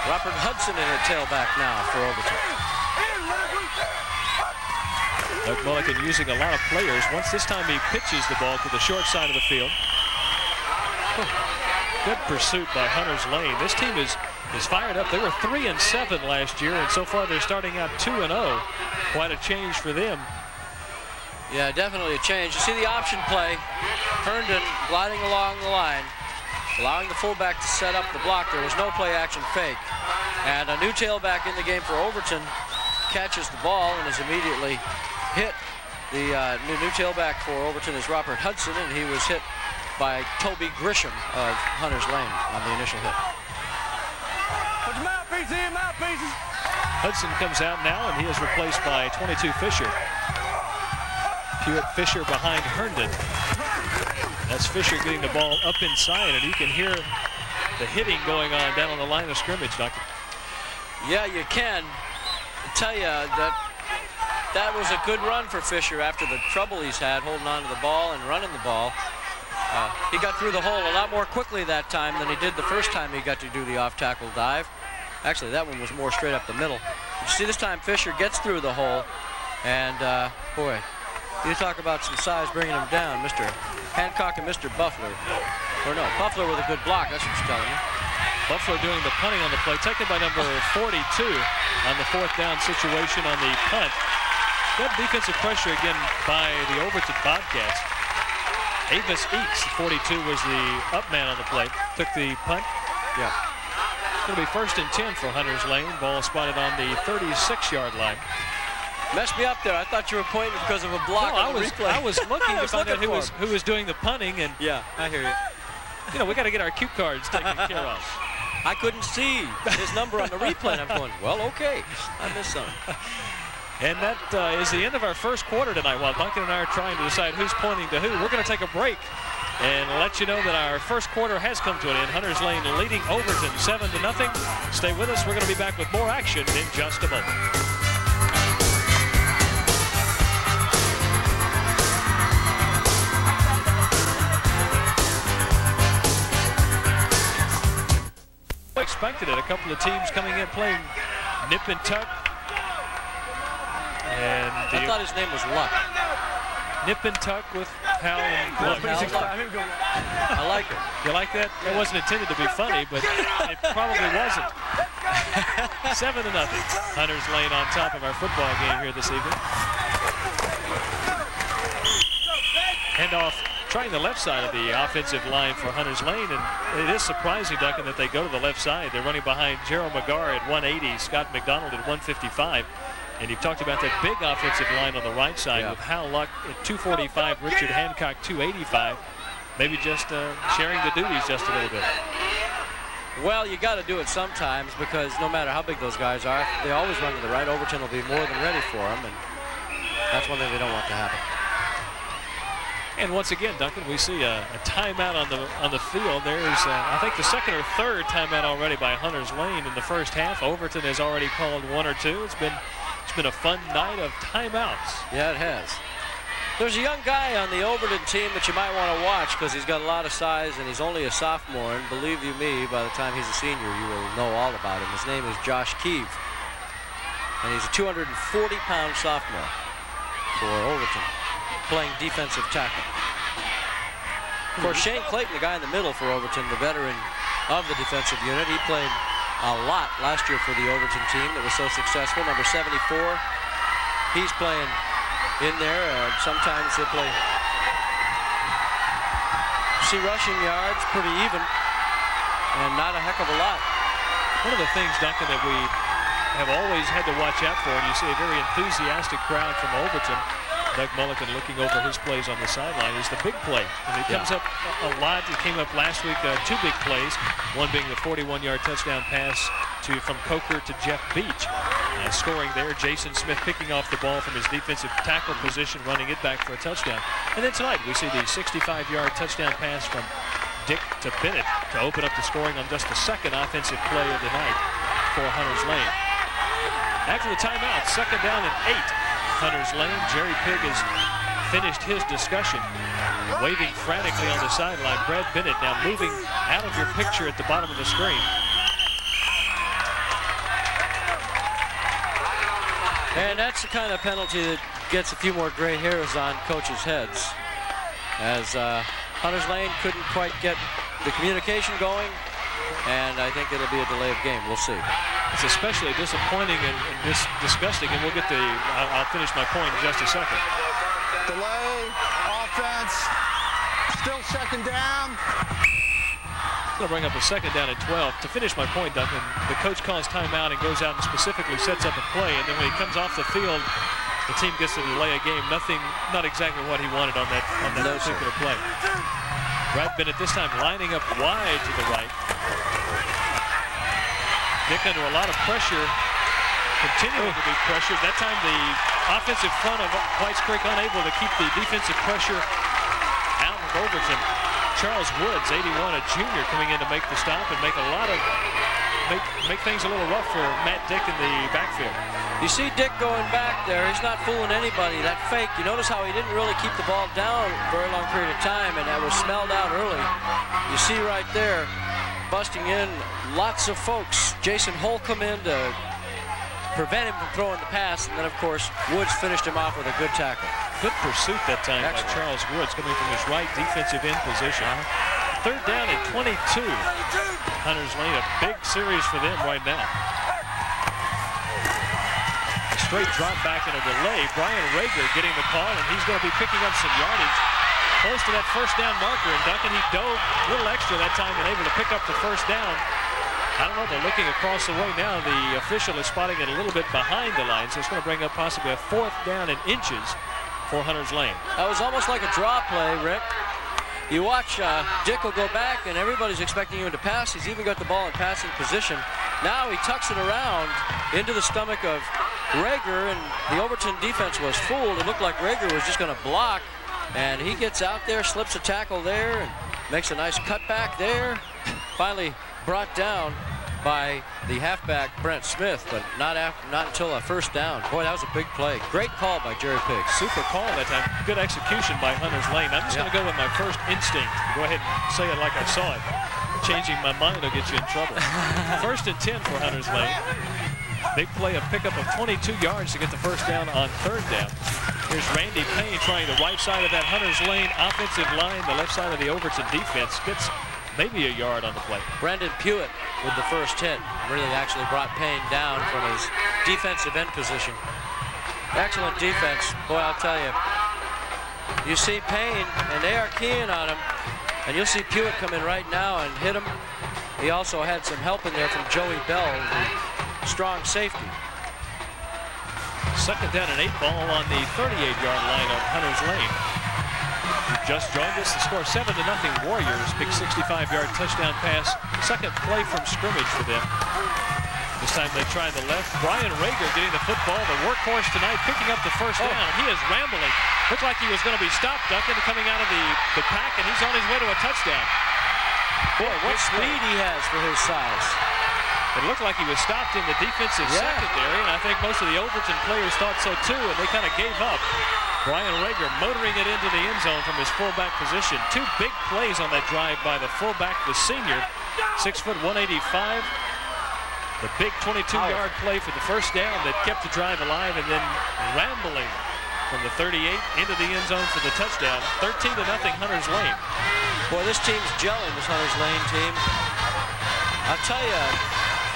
Robert Hudson in at tailback now for Overton. Doug Mulliken using a lot of players. Once this time he pitches the ball to the short side of the field. Good pursuit by Hunters Lane. This team is fired up. They were 3-7 last year, and so far they're starting out 2-0. Quite a change for them. Yeah, definitely a change. You see the option play. Herndon gliding along the line, allowing the fullback to set up the block. There was no play action fake. And a new tailback in the game for Overton catches the ball and is immediately hit. The new tailback for Overton is Robert Hudson, and he was hit by Toby Grisham of Hunters Lane on the initial hit. Put your mouthpiece in, mouthpieces. Hudson comes out now, and he is replaced by 22 Fisher. Pewitt Fisher behind Herndon. That's Fisher getting the ball up inside, and you can hear the hitting going on down on the line of scrimmage, Doctor. Yeah, you can. I tell you that that was a good run for Fisher after the trouble he's had holding on to the ball and running the ball. He got through the hole a lot more quickly that time than he did the first time he got to do the off-tackle dive. Actually, that one was more straight up the middle. But you see, this time Fisher gets through the hole, and boy, you talk about some size bringing him down, Mr. Hancock and Mr. Buffler. Or no, Buffler with a good block, that's what you're telling me. Buffalo doing the punting on the play, taken by number 42 on the 4th down situation on the punt. Good defensive pressure again by the Overton Bobcats. Avis Eats, 42, was the up man on the play. Took the punt. Yeah. It's going to be 1st and 10 for Hunters Lane. Ball spotted on the 36-yard line. Messed me up there. I thought you were pointing because of a block on the replay. I was looking to find out who was doing the punting. And yeah, I hear you. You know, we got to get our cue cards taken care of. I couldn't see his number on the replay, and I'm going, well, okay, I missed something. And that is the end of our first quarter tonight while Duncan and I are trying to decide who's pointing to who. We're going to take a break and let you know that our first quarter has come to an end. Hunters Lane leading Overton 7-0. Stay with us. We're going to be back with more action in just a moment. Expected it. A couple of teams coming in playing nip and tuck. And I thought his name was Luck. Nip and tuck with Hal and Luck. I like it. You like that? That wasn't intended to be funny, but it probably wasn't. 7-0. Hunters Lane on top of our football game here this evening. Handoff. Trying the left side of the offensive line for Hunters Lane, and it is surprising, Duncan, that they go to the left side. They're running behind Gerald McGarr at 180, Scott McDonald at 155, and you've talked about that big offensive line on the right side with Hal Luck at 245, Richard Hancock 285, maybe just sharing the duties just a little bit. Well, you got to do it sometimes because no matter how big those guys are, they always run to the right. Overton will be more than ready for them, and that's one thing they don't want to happen. And once again, Duncan, we see a timeout on the field. There's, I think, the 2nd or 3rd timeout already by Hunters Lane in the first half. Overton has already called 1 or 2. It's been a fun night of timeouts. Yeah, it has. There's a young guy on the Overton team that you might want to watch because he's got a lot of size and he's only a sophomore. And believe you me, by the time he's a senior, you will know all about him. His name is Josh Keeve, and he's a 240-pound sophomore for Overton, playing defensive tackle. Of course, Shane Clayton, the guy in the middle for Overton, the veteran of the defensive unit, he played a lot last year for the Overton team that was so successful. Number 74, he's playing in there. Sometimes they play. See rushing yards, pretty even, and not a heck of a lot. One of the things, Duncan, that we have always had to watch out for, and you see a very enthusiastic crowd from Overton, Doug Mulligan looking over his plays on the sideline, is the big play. And it comes up a lot. It came up last week, 2 big plays, one being the 41-yard touchdown pass from Coker to Jeff Beach. Scoring there, Jason Smith picking off the ball from his defensive tackle position, running it back for a touchdown. And then tonight, we see the 65-yard touchdown pass from Dick to Bennett to open up the scoring on just the 2nd offensive play of the night for Hunters Lane. After the timeout, 2nd down and 8. Hunters Lane. Jerry Pigg has finished his discussion, waving frantically on the sideline. Brad Bennett now moving out of your picture at the bottom of the screen. And that's the kind of penalty that gets a few more gray hairs on coaches' heads, as Hunters Lane couldn't quite get the communication going, and I think it'll be a delay of game. We'll see. It's especially disappointing and disgusting, and we'll get the, I'll finish my point in just a second. Delay, offense, still 2nd down. I'm going to bring up a 2nd down at 12. To finish my point, Duncan, the coach calls timeout and goes out and specifically sets up a play, and then when he comes off the field, the team gets to delay a game. Not exactly what he wanted on that particular play. Brad Bennett this time lining up wide to the right. Dick under a lot of pressure, continuing to be pressured. That time the offensive front of Whites Creek unable to keep the defensive pressure out of Overton. Charles Woods, 81, a junior, coming in to make the stop and make a lot of make things a little rough for Matt Dick in the backfield. You see Dick going back there. He's not fooling anybody. That fake, you notice how he didn't really keep the ball down a very long period of time, and that was smelled out early. You see right there, busting in lots of folks. Jason Holcomb in to prevent him from throwing the pass, and then, of course, Woods finished him off with a good tackle. Good pursuit that time by Charles Woods, coming from his right defensive end position. Third down and 22. Hunters Lane, a big series for them right now. A straight drop back and a delay. Brian Rager getting the call, and he's going to be picking up some yardage close to that first down marker. And Duncan, he dove a little extra that time and able to pick up the first down. I don't know, they're looking across the way now. The official is spotting it a little bit behind the line, so it's going to bring up possibly a 4th down and inches for Hunters Lane. That was almost like a draw play, Rick. You watch, Dick will go back, and everybody's expecting him to pass. He's even got the ball in passing position. Now he tucks it around into the stomach of Rager, and the Overton defense was fooled. It looked like Rager was just going to block, and he gets out there, slips a tackle there, and makes a nice cutback there. Finally brought down by the halfback Brent Smith, but not until a first down. Boy, that was a big play. Great call by Jerry Piggs. Super call that time. Good execution by Hunters Lane. I'm just going to go with my first instinct. Go ahead and say it like I saw it. Changing my mind will get you in trouble. First and 10 for Hunters Lane. Big play, a pickup of 22 yards to get the first down on 3rd down. Here's Randy Payne trying the right side of that Hunters Lane offensive line. The left side of the Overton defense gets maybe a yard on the play. Brendan Pewitt with the first hit. Really actually brought Payne down from his defensive end position. Excellent defense. Boy, I'll tell you. You see Payne, and they are keying on him. And you'll see Pewitt come in right now and hit him. He also had some help in there from Joey Bell, the strong safety. 2nd down and 8 ball on the 38-yard line of Hunters Lane. Just joined us, the score 7-0 Warriors. Big 65-yard touchdown pass. Second play from scrimmage for them. This time they try the left. Brian Rager getting the football, the workhorse tonight, picking up the first down. He is rambling. Looked like he was going to be stopped, Duncan, coming out of the pack, and he's on his way to a touchdown. Boy, what speed he has for his size. It looked like he was stopped in the defensive secondary, and I think most of the Overton players thought so too, and they kind of gave up. Brian Rager motoring it into the end zone from his fullback position. 2 big plays on that drive by the fullback, the senior, 6 foot 185. The big 22-yard play for the first down that kept the drive alive, and then rambling from the 38 into the end zone for the touchdown. 13-0 Hunters Lane. Boy, this team's gelling, this Hunters Lane team. I'll tell you,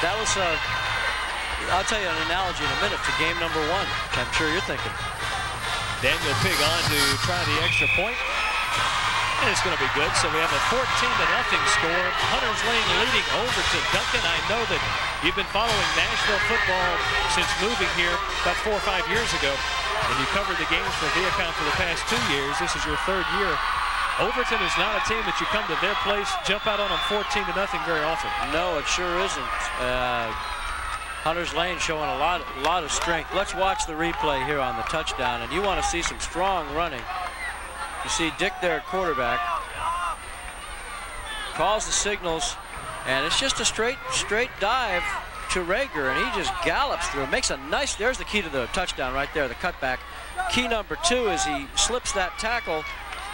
that was I'll tell you an analogy in a minute to game number 1. I'm sure you're thinking. Daniel Pigg on to try the extra point. And it's going to be good. So we have a 14-0 score. Hunters Lane leading Overton. Duncan, I know that you've been following Nashville football since moving here about 4 or 5 years ago. And you covered the games for Viacom for the past 2 years. This is your 3rd year. Overton is not a team that you come to their place, jump out on them 14-0 very often. No, it sure isn't. Hunters Lane showing a lot of strength. Let's watch the replay here on the touchdown, and you want to see some strong running. You see Dick there at quarterback. Calls the signals, and it's just a straight dive to Rager, and he just gallops through. Makes a nice, there's the key to the touchdown right there, the cutback. Key number 2 is he slips that tackle,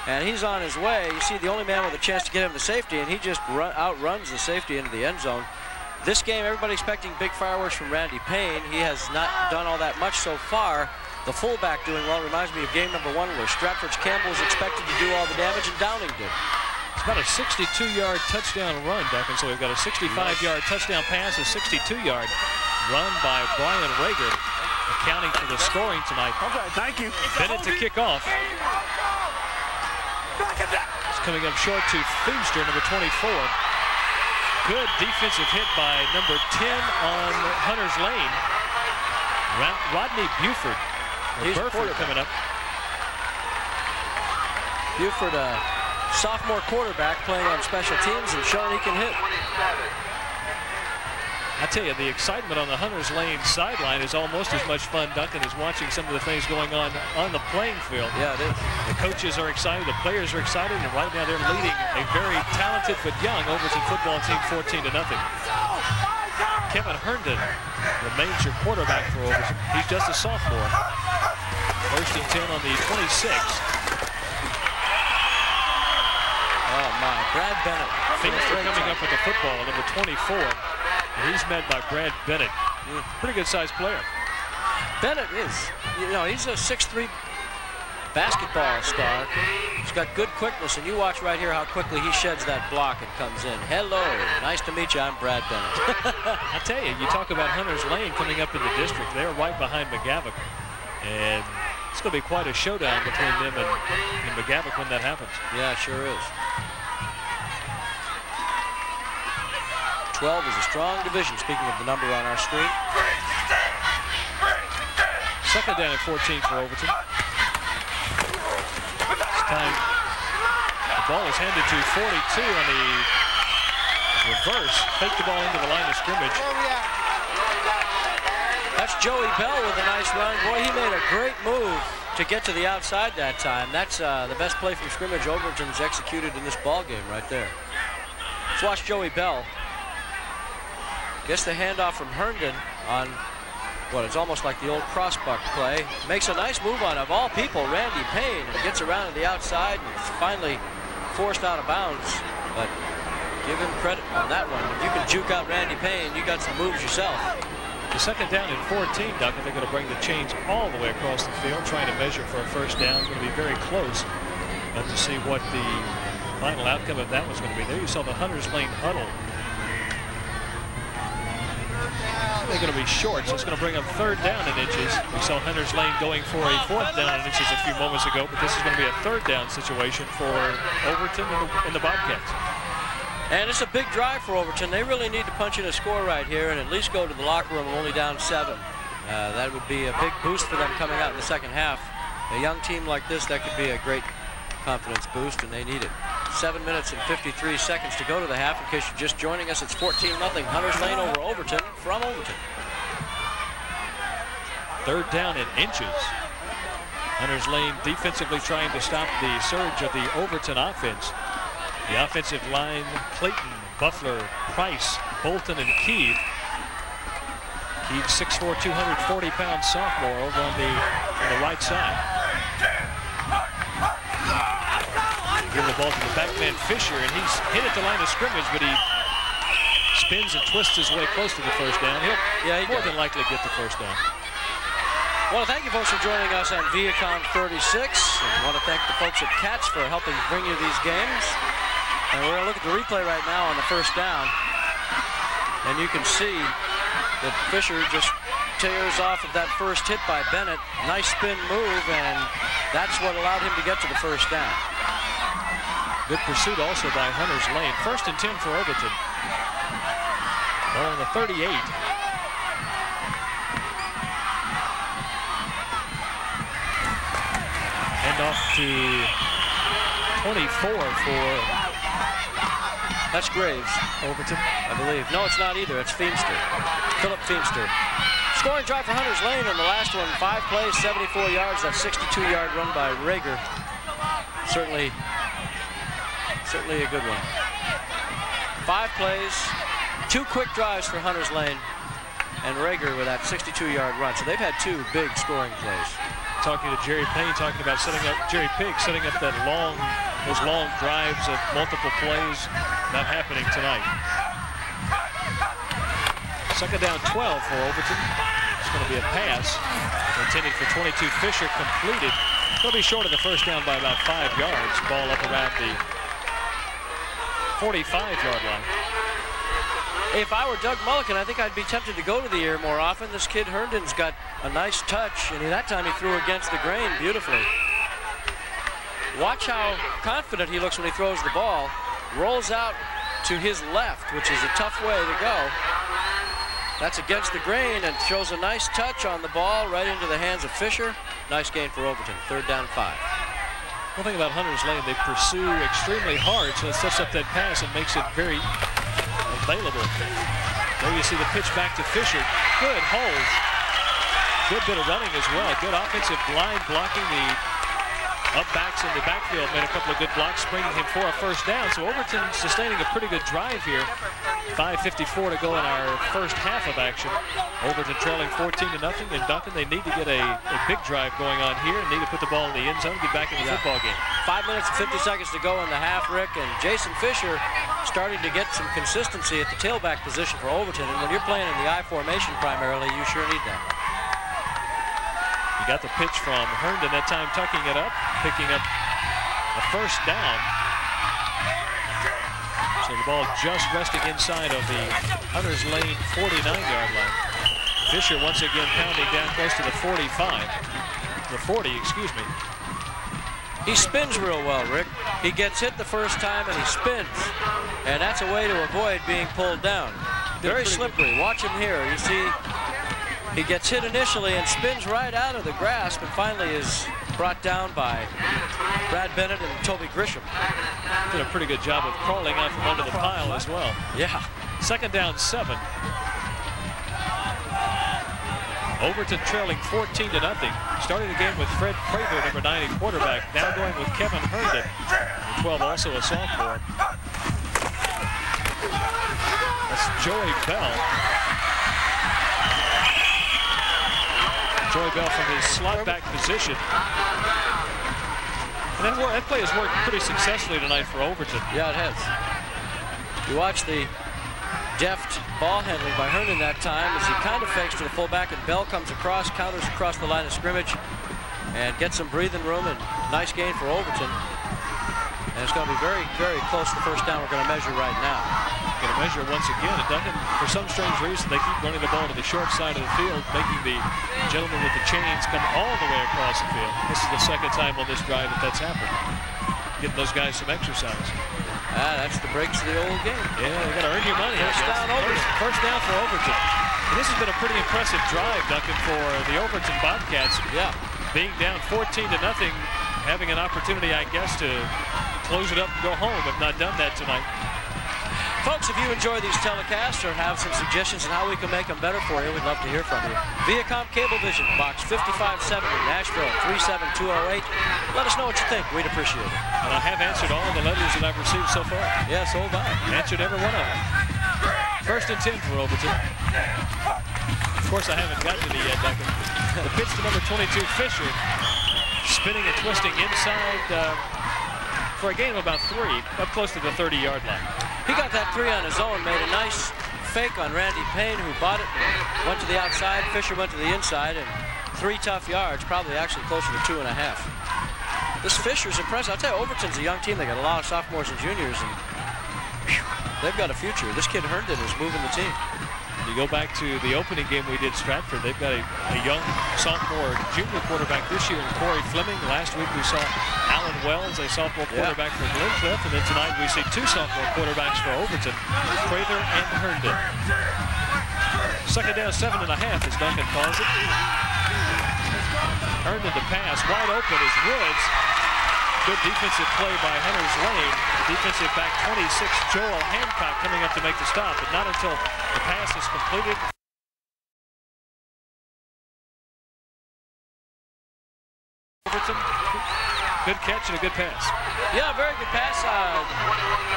and he's on his way. You see the only man with a chance to get him to safety, and he just outruns the safety into the end zone. This game, everybody expecting big fireworks from Randy Payne. He has not done all that much so far. The fullback doing well. Reminds me of game number 1 where Stratford Campbell was expected to do all the damage and Downing did. It's about a 62-yard touchdown run, Duncan. So we've got a 65-yard touchdown pass, a 62-yard run by Brian Rager, accounting for the scoring tonight. Okay, thank you. Bennett to kick off. It's coming up short to Feimster, number 24. Good defensive hit by number 10 on Hunters Lane. Rodney Buford. Burford coming up. Buford, a sophomore quarterback playing on special teams and showing he can hit. I tell you, the excitement on the Hunters Lane sideline is almost as much fun, Duncan, as watching some of the things going on the playing field. Yeah, it is. The coaches are excited, the players are excited, and right now they're leading a very talented but young Overton football team 14-0. Kevin Herndon remains your quarterback for Overton. He's just a sophomore. 1st and 10 on the 26th. Oh my, Brad Bennett. Feimster coming up with the football, number 24. And he's met by Brad Bennett. Pretty good sized player. Bennett is, he's a 6'3" basketball star. He's got good quickness, and you watch right here how quickly he sheds that block and comes in. Hello, nice to meet you. I'm Brad Bennett. I tell you, you talk about Hunters Lane coming up in the district. They're right behind McGavock, and it's going to be quite a showdown between them and McGavock when that happens. Yeah, it sure is. 12 is a strong division, speaking of the number on our screen. 2nd down and 14 for Overton. This time, the ball is handed to 42 on the reverse. Fake the ball into the line of scrimmage. That's Joey Bell with a nice run. Boy, he made a great move to get to the outside that time. That's the best play from scrimmage Overton's executed in this ball game right there. Let's watch Joey Bell. Gets the handoff from Herndon on what is almost like the old crossbuck play. Makes a nice move on, of all people, Randy Payne, and gets around to the outside and is finally forced out of bounds. But give him credit on that one. If you can juke out Randy Payne, you got some moves yourself. The 2nd down and 14, Duncan. They're going to bring the chains all the way across the field, trying to measure for a 1st down. Going to be very close to see what the final outcome of that was going to be. There you saw the Hunters Lane huddle. They're going to be short, so it's going to bring up 3rd down in inches. We saw Hunters Lane going for a 4th down in inches a few moments ago, but this is going to be a 3rd down situation for Overton and the Bobcats. And it's a big drive for Overton. They really need to punch in a score right here and at least go to the locker room only down 7. That would be a big boost for them coming out in the 2nd half. A young team like this, that could be a great confidence boost, and they need it. 7 minutes and 53 seconds to go to the half. In case you're just joining us, it's 14-0. Hunters Lane over Overton from Overton. 3rd down in inches. Hunters Lane defensively trying to stop the surge of the Overton offense. The offensive line, Clayton, Buffler, Price, Bolton, and Keith. Keith, 6'4", 240-pound sophomore over on the right side. Give the ball to the backman Fisher, and he's hit at the line of scrimmage, but he spins and twists his way close to the 1st down. He'll more than likely get the 1st down. Well, thank you folks for joining us on Viacom 36. And I want to thank the folks at Cats for helping bring you these games. And we're going to look at the replay right now on the 1st down. And you can see that Fisher just tears off of that 1st hit by Bennett. Nice spin move, and that's what allowed him to get to the 1st down. Good pursuit also by Hunters Lane. 1st and 10 for Overton. Ball on the 38. Hand off to 24 for... That's Graves. Overton, I believe. No, it's not either. It's Feimster. Philip Feimster. Scoring drive for Hunters Lane on the last one. 5 plays, 74 yards. That 62-yard run by Rager. Certainly a good one. 5 plays, 2 quick drives for Hunters Lane, and Rager with that 62-yard run. So they've had 2 big scoring plays. Talking to Jerry Payne, talking about Jerry Pigg setting up those long drives of multiple plays. Not happening tonight. 2nd down 12 for Overton. It's going to be a pass intended for 22. Fisher completed. He'll be short of the 1st down by about 5 yards. Ball up around the 45-yard line. If I were Doug Mulliken, I think I'd be tempted to go to the air more often. This kid Herndon's got a nice touch, and that time he threw against the grain beautifully. Watch how confident he looks when he throws the ball. Rolls out to his left, which is a tough way to go. That's against the grain and shows a nice touch on the ball right into the hands of Fisher. Nice gain for Overton. 3rd down 5. One thing about Hunters Lane, they pursue extremely hard, so it sets up that pass and makes it very available. There you see the pitch back to Fisher. Good hold. Good bit of running as well. Good offensive line blocking the Up backs in the backfield made a couple of good blocks, bringing him for a first down. So Overton sustaining a pretty good drive here. 5:54 to go in our first half of action. Overton trailing 14-0, and Duncan, they need to get a big drive going on here and need to put the ball in the end zone, get back in the football game. 5 minutes and 50 seconds to go in the half, Rick, and Jason Fisher starting to get some consistency at the tailback position for Overton, and when you're playing in the I formation primarily, you sure need that. You got the pitch from Herndon, that time tucking it up, picking up a first down. So the ball just resting inside of the Hunters Lane 49-yard line. Fisher once again pounding down close to the 45. The 40, excuse me. He spins real well, Rick. He gets hit the first time and he spins. And that's a way to avoid being pulled down. Very slippery. Watch him here. You see, he gets hit initially and spins right out of the grasp and finally is brought down by Brad Bennett and Toby Grisham. Did a pretty good job of crawling out from under the pile as well. Yeah. 2nd down, 7. Overton trailing 14-0. Starting the game with Fred Prather, number 90 quarterback. Now going with Kevin Herndon, number 12, also a sophomore. That's Joey Bell. Joey Bell from his slot back position. And that play has worked pretty successfully tonight for Overton. Yeah, it has. You watch the deft ball handling by Herndon that time as he kind of fakes to the fullback, and Bell comes across, counters across the line of scrimmage, and gets some breathing room, and nice gain for Overton. And it's going to be very, very close to the first down we're going to measure right now. Going to measure once again, and Duncan, for some strange reason, they keep running the ball to the short side of the field, making the gentleman with the chains come all the way across the field. This is the 2nd time on this drive that that's happened. Getting those guys some exercise. That's the breaks of the old game. Yeah, you got to earn your money. First down for Overton. And this has been a pretty impressive drive, Duncan, for the Overton Bobcats. Yeah. Being down 14-0, having an opportunity, I guess, to close it up and go home. Have not done that tonight. Folks, if you enjoy these telecasts or have some suggestions on how we can make them better for you, we'd love to hear from you. Viacom Cablevision, Box 5570, Nashville 37208. Let us know what you think. We'd appreciate it. And I have answered all of the letters that I've received so far. Yeah, so have I. Answered every one of them. 1st and 10 for Overton. Of course, I haven't gotten to the yet, Duncan. The pitch to number 22, Fisher, spinning and twisting inside for a gain of about 3, up close to the 30-yard line. He got that 3 on his own, made a nice fake on Randy Payne, who bought it and went to the outside. Fisher went to the inside, and 3 tough yards, probably actually closer to 2.5. This Fisher's impressive. I'll tell you, Overton's a young team. They got a lot of sophomores and juniors, and whew, they've got a future. This kid Herndon is moving the team. You go back to the opening game we did Stratford. They've got a young sophomore junior quarterback this year in Corey Fleming. Last week we saw Alan Wells, a sophomore quarterback for Glencliff. And then tonight we see 2 sophomore quarterbacks for Overton, Prather and Herndon. 2nd down, 7.5 as Duncan calls it. Herndon to pass. Wide open is Woods. Good defensive play by Hunters Lane. The defensive back 26, Joel Hancock, coming up to make the stop, but not until the pass is completed. Overton, good catch and a good pass. Yeah, very good pass.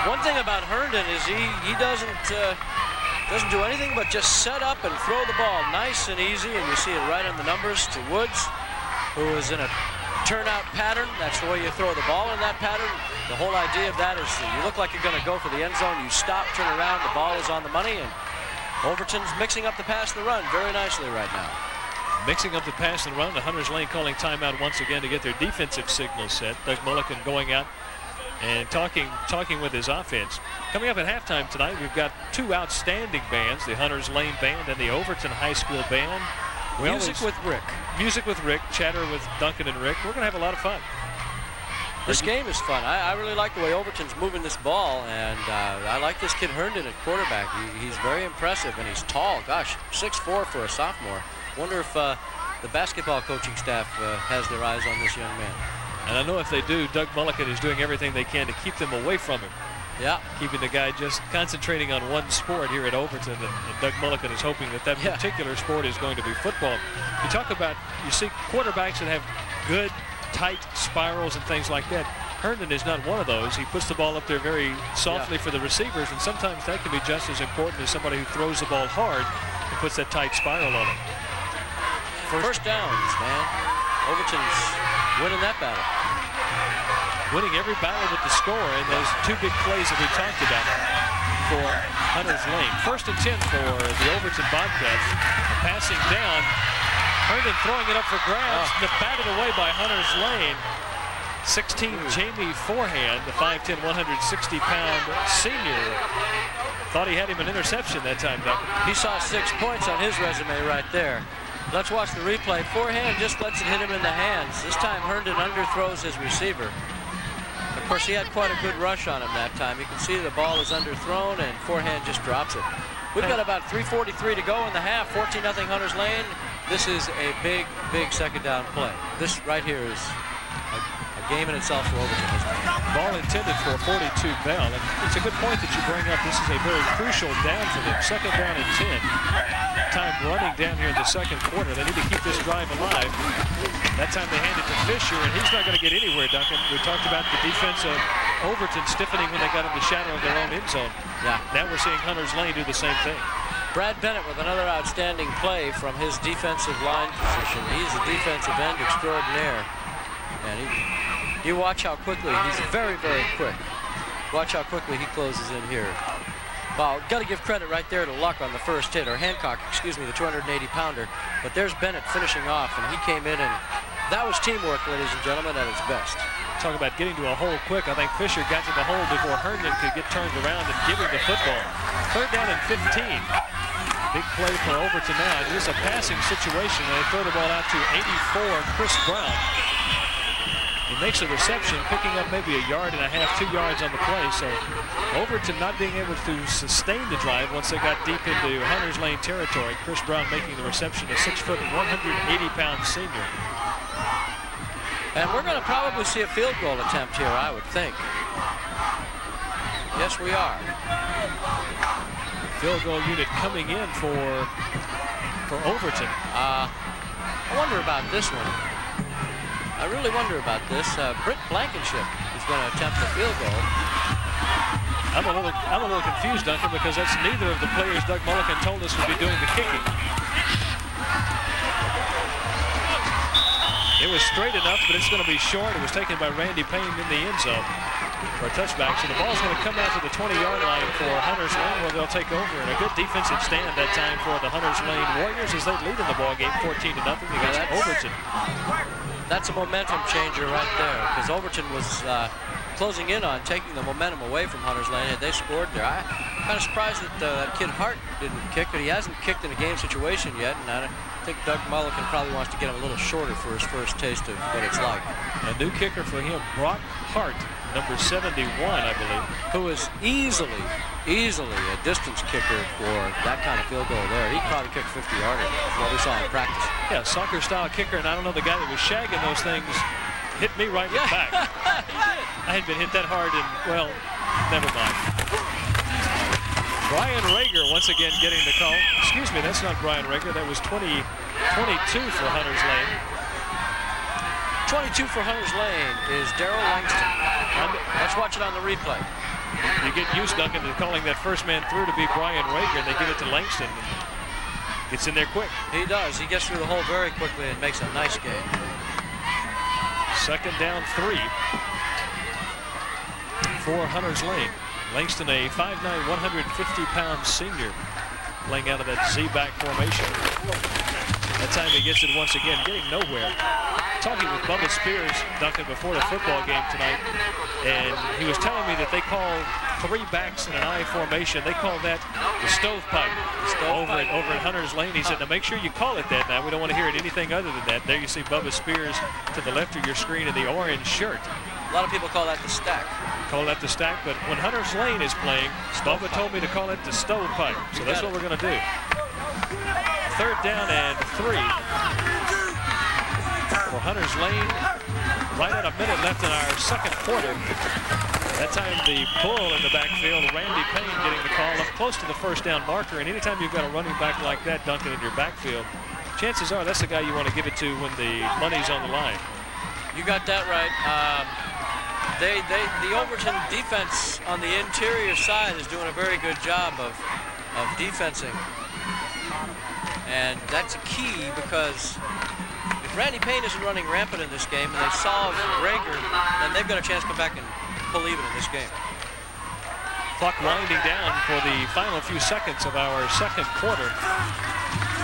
One thing about Herndon is he doesn't do anything but just set up and throw the ball nice and easy, and you see it right on the numbers to Woods, who is in a turnout pattern. That's the way you throw the ball in that pattern. The whole idea of that is that you look like you're going to go for the end zone. You stop, turn around, the ball is on the money, and Overton's mixing up the pass and the run very nicely right now. Mixing up the pass and run. The Hunters Lane calling timeout once again to get their defensive signals set. Doug Mulliken going out and talking with his offense. Coming up at halftime tonight, we've got 2 outstanding bands, the Hunters Lane Band and the Overton High School Band. Music with Rick. Music with Rick, chatter with Duncan and Rick. We're going to have a lot of fun. This game is fun. I really like the way Overton's moving this ball, and I like this kid Herndon at quarterback. He's very impressive, and he's tall. Gosh, 6'4" for a sophomore. Wonder if the basketball coaching staff has their eyes on this young man. And I know if they do, Doug Mulliken is doing everything they can to keep them away from him. Yeah. Keeping the guy just concentrating on one sport here at Overton, and Doug Mulliken is hoping that particular sport is going to be football. You talk about, you see quarterbacks that have good tight spirals and things like that. Herndon is not one of those. He puts the ball up there very softly for the receivers, and sometimes that can be just as important as somebody who throws the ball hard and puts that tight spiral on it. First downs, man. Overton's winning that battle. Winning every battle with the score in those two big plays that we talked about for Hunters Lane. 1st and 10 for the Overton Bobcats. Passing down. Herndon throwing it up for grabs. Batted away by Hunters Lane. 16 Jamie Forehand, the 5'10", 160-pound senior. Thought he had him an interception that time, Duncan. He saw 6 points on his resume right there. Let's watch the replay. Forehand just lets it hit him in the hands. This time Herndon underthrows his receiver. Of course, he had quite a good rush on him that time. You can see the ball is underthrown, and Forehand just drops it. We've got about 3:43 to go in the half. 14-0 Hunters Lane. This is a big, big second down play. This right here is a game in itself for Overton, isn't it? Ball intended for 42 Bell. And it's a good point that you bring up. This is a very crucial down for them. 2nd down and 10. Time running down here in the 2nd quarter. They need to keep this drive alive. That time they hand it to Fisher, and he's not going to get anywhere, Duncan. We talked about the defense of Overton stiffening when they got in the shadow of their own end zone. Yeah. Now we're seeing Hunters Lane do the same thing. Brad Bennett with another outstanding play from his defensive line position. He's a defensive end extraordinaire. And you watch how quickly, he's very, very quick. Watch how quickly he closes in here. Well, got to give credit right there to Luck on the first hit, or Hancock, excuse me, the 280-pounder. But there's Bennett finishing off, and he came in, and that was teamwork, ladies and gentlemen, at its best. Talk about getting to a hole quick. I think Fisher got to the hole before Herndon could get turned around and give him the football. 3rd down and 15. Big play for Overton now. It is a passing situation, and they throw the ball out to 84, Chris Brown. He makes a reception, picking up maybe 1.5 yards, 2 yards on the play. So Overton not being able to sustain the drive once they got deep into Hunters Lane territory. Chris Brown making the reception, a 6', 180-pound senior. And we're going to probably see a field goal attempt here, I would think. Yes, we are. Field goal unit coming in for Overton. I wonder about this one. I really wonder about this. Britt Blankenship is going to attempt the field goal. I'm a little confused, Duncan, because that's neither of the players Doug Mulliken told us would be doing the kicking. It was straight enough, but it's going to be short. It was taken by Randy Payne in the end zone for a touchback. So the ball's going to come out to the 20-yard line for Hunters Lane, where they'll take over. And a good defensive stand that time for the Hunters Lane Warriors as they lead in the ball game 14-0 against Overton. That's a momentum changer right there, because Overton was closing in on taking the momentum away from Hunters Lane, and they scored there. I'm kind of surprised that that kid Hart didn't kick, but he hasn't kicked in a game situation yet, and I think Doug Mulliken probably wants to get him a little shorter for his first taste of what it's like. A new kicker for him, Brock Hart, number 71, I believe. Who is easily a distance kicker for that kind of field goal there. He probably kicked 50-yarder, what we saw in practice. Yeah, soccer-style kicker, and I don't know, the guy that was shagging those things hit me right in the back. I hadn't been hit that hard, and, well, never mind. Brian Rager once again getting the call. Excuse me, that's not Brian Rager. That was 22 for Hunters Lane. 22 for Hunters Lane is Darrell Langston. Let's watch it on the replay. You get used, Duncan, to calling that first man through to be Brian Rager, and they give it to Langston. Gets in there quick. He does. He gets through the hole very quickly and makes a nice game. 2nd down 3 for Hunters Lane. Langston, a 5'9", 150-pound senior, playing out of that Z-back formation. That time he gets it once again, getting nowhere. Talking with Bubba Spears, Duncan, before the football game tonight, and he was telling me that they call 3 backs in an I formation. They call that the stovepipe. Over at Hunters Lane. He said, now make sure you call it that now. We don't want to hear it anything other than that. There you see Bubba Spears to the left of your screen in the orange shirt. A lot of people call that the stack. Call that the stack, but when Hunters Lane is playing, Bubba told me to call it the stovepipe. So that's what we're going to do. 3rd down and 3 for Hunters Lane. Right at a minute left in our 2nd quarter. That time the bull in the backfield, Randy Payne getting the call up close to the 1st down marker. And anytime you've got a running back like that, Duncan, in your backfield, chances are that's the guy you want to give it to when the money's on the line. You got that right. The Overton defense on the interior side is doing a very good job of defensing. And that's a key, because if Randy Payne isn't running rampant in this game and they solve Rager, then they've got a chance to come back and pull even in this game. Clock winding down for the final few seconds of our second quarter.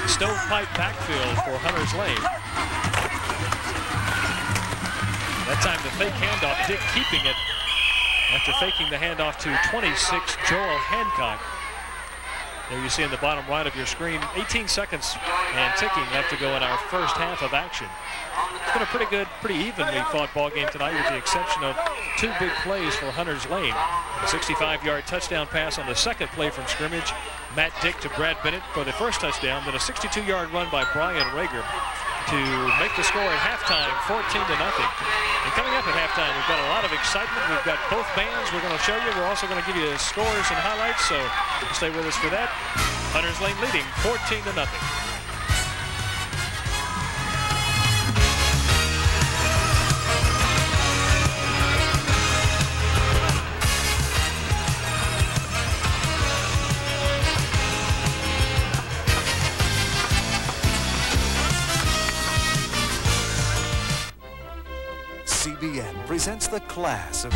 Stovepipe backfield for Hunters Lane. That time the fake handoff, Dick keeping it after faking the handoff to 26, Joel Hancock. There you see in the bottom right of your screen, 18 seconds and ticking left to go in our first half of action. It's been a pretty good, pretty evenly fought ball game tonight, with the exception of 2 big plays for Hunters Lane. A 65-yard touchdown pass on the second play from scrimmage, Matt Dick to Brad Bennett for the first touchdown, then a 62-yard run by Brian Rager to make the score at halftime 14-0. And coming up at halftime, we've got a lot of excitement. We've got both bands we're going to show you. We're also going to give you scores and highlights, so stay with us for that. Hunters Lane leading 14-0. CBN presents the class of...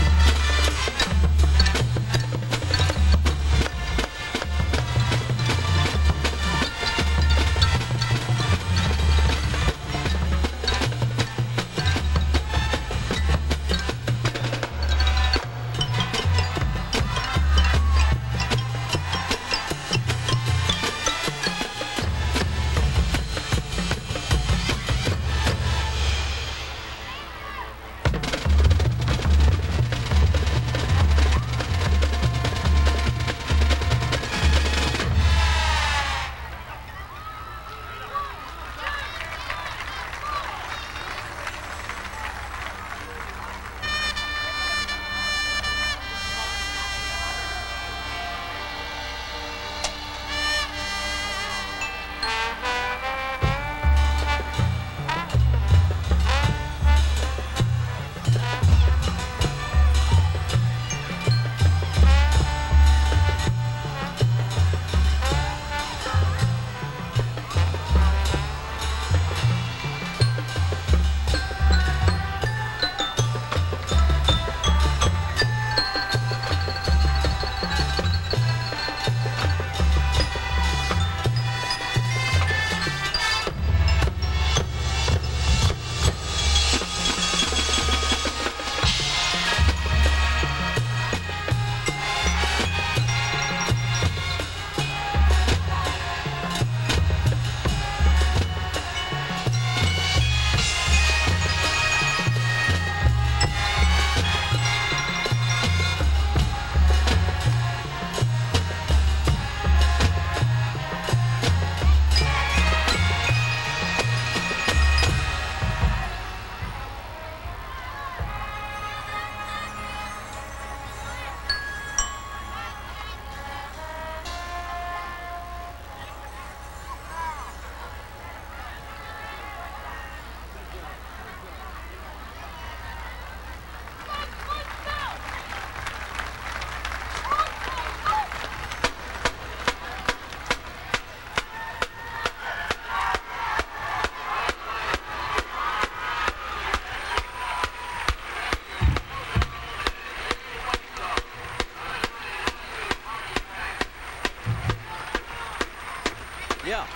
Yeah.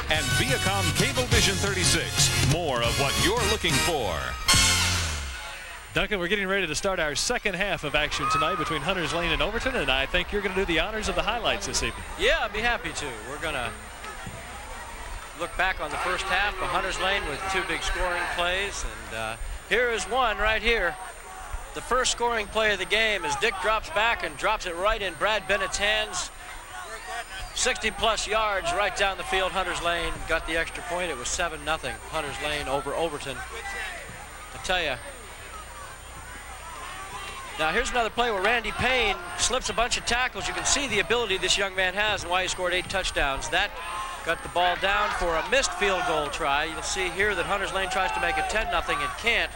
And Viacom Cablevision 36. More of what you're looking for. Duncan, we're getting ready to start our second half of action tonight between Hunters Lane and Overton, and I think you're going to do the honors of the highlights this evening. Yeah, I'd be happy to. We're going to look back on the first half of Hunters Lane with 2 big scoring plays, and here is one right here. The first scoring play of the game as Dick drops back and drops it right in Brad Bennett's hands. 60-plus yards right down the field. Hunters Lane got the extra point. It was 7-0. Hunters Lane over Overton. I tell you. Now here's another play where Randy Payne slips a bunch of tackles. You can see the ability this young man has and why he scored 8 touchdowns. That got the ball down for a missed field goal try. You'll see here that Hunters Lane tries to make it 10-0 and can't.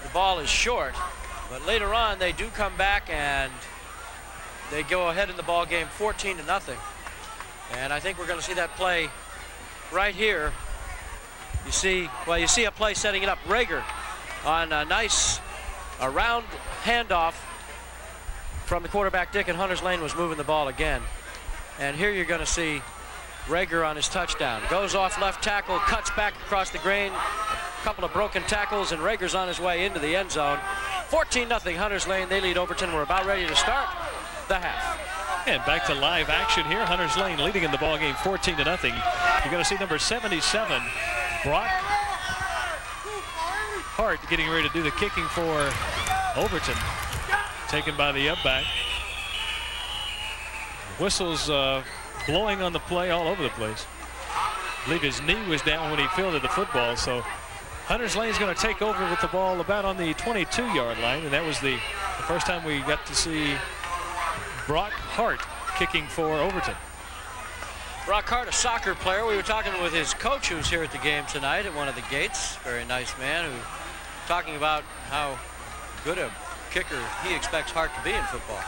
The ball is short, but later on they do come back and they go ahead in the ball game 14-0. And I think we're going to see that play right here. You see a play setting it up. Rager on a nice round handoff from the quarterback Dick, and Hunters Lane was moving the ball again. And here you're going to see Rager on his touchdown. Goes off left tackle, cuts back across the grain. A couple of broken tackles, and Rager's on his way into the end zone. 14-0 Hunters Lane. They lead Overton. We're about ready to start the half. And back to live action here. Hunters Lane leading in the ball game 14-0. You're going to see number 77, Brock Hart, getting ready to do the kicking for Overton. Taken by the up back. Whistles blowing on the play all over the place. I believe his knee was down when he fielded the football. So Hunters Lane is going to take over with the ball about on the 22-yard line. And that was the first time we got to see Brock Hart kicking for Overton. Brock Hart, a soccer player. We were talking with his coach who's here at the game tonight at one of the gates. Very nice man, who talking about how good a kicker he expects Hart to be in football.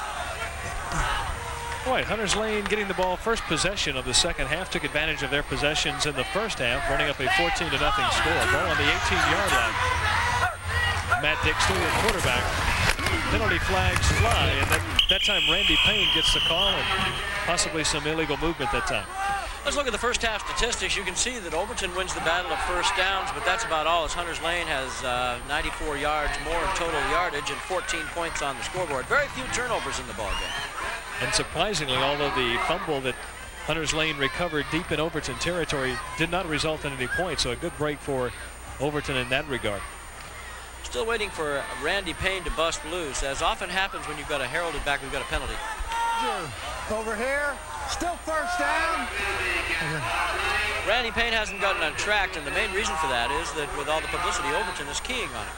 All right, Hunters Lane getting the ball first possession of the second half. Took advantage of their possessions in the first half, running up a 14-0 score. Ball on the 18-yard line. Matt Dixter, the quarterback. Penalty flags fly, and then that time Randy Payne gets the call, and possibly some illegal movement that time. Let's look at the first half statistics. You can see that Overton wins the battle of first downs, but that's about all, as Hunters Lane has 94 yards more in total yardage and 14 points on the scoreboard. Very few turnovers in the ballgame. And surprisingly, although the fumble that Hunters Lane recovered deep in Overton territory did not result in any points, so a good break for Overton in that regard. Still waiting for Randy Payne to bust loose. As often happens when you've got a heralded back, we've got a penalty. Over here, still first down. Randy Payne hasn't gotten untracked, and the main reason for that is that with all the publicity, Overton is keying on it.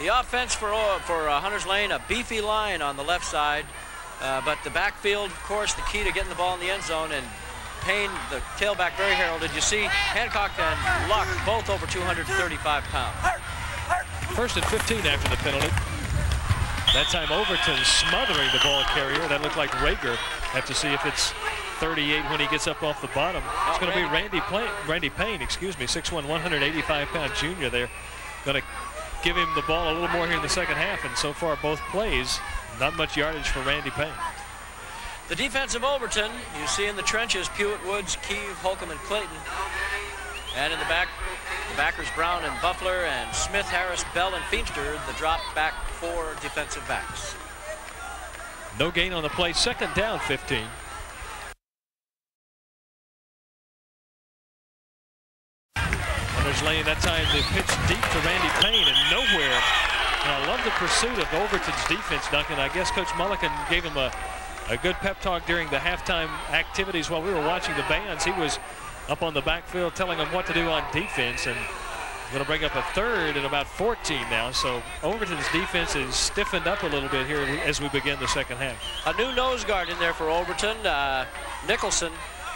The offense for Hunters Lane, a beefy line on the left side, but the backfield, of course, the key to getting the ball in the end zone, and Payne, the tailback, very heralded. You see Hancock and Luck both over 235 pounds. First and 15 after the penalty. That time Overton smothering the ball carrier. That looked like Rager. Have to see if it's 38 when he gets up off the bottom. It's going to be Randy Payne, excuse me, 6'1", 185-pound junior there. Going to give him the ball a little more here in the second half, and so far both plays, not much yardage for Randy Payne. The defense of Overton, you see in the trenches, Pewitt, Woods, Keeve, Holcomb, and Clayton. And in the back, the backers Brown and Buffler, and Smith, Harris, Bell, and Feemster, the drop back for defensive backs. No gain on the play, second down 15. Hunters Lane, that time the pitch deep to Randy Payne and nowhere. And I love the pursuit of Overton's defense, Duncan. I guess Coach Mulligan gave him a good pep talk during the halftime activities while we were watching the bands. He was up on the backfield telling them what to do on defense, and going to bring up a third and about 14 now. So Overton's defense is stiffened up a little bit here as we begin the second half. A new nose guard in there for Overton. Nicholson.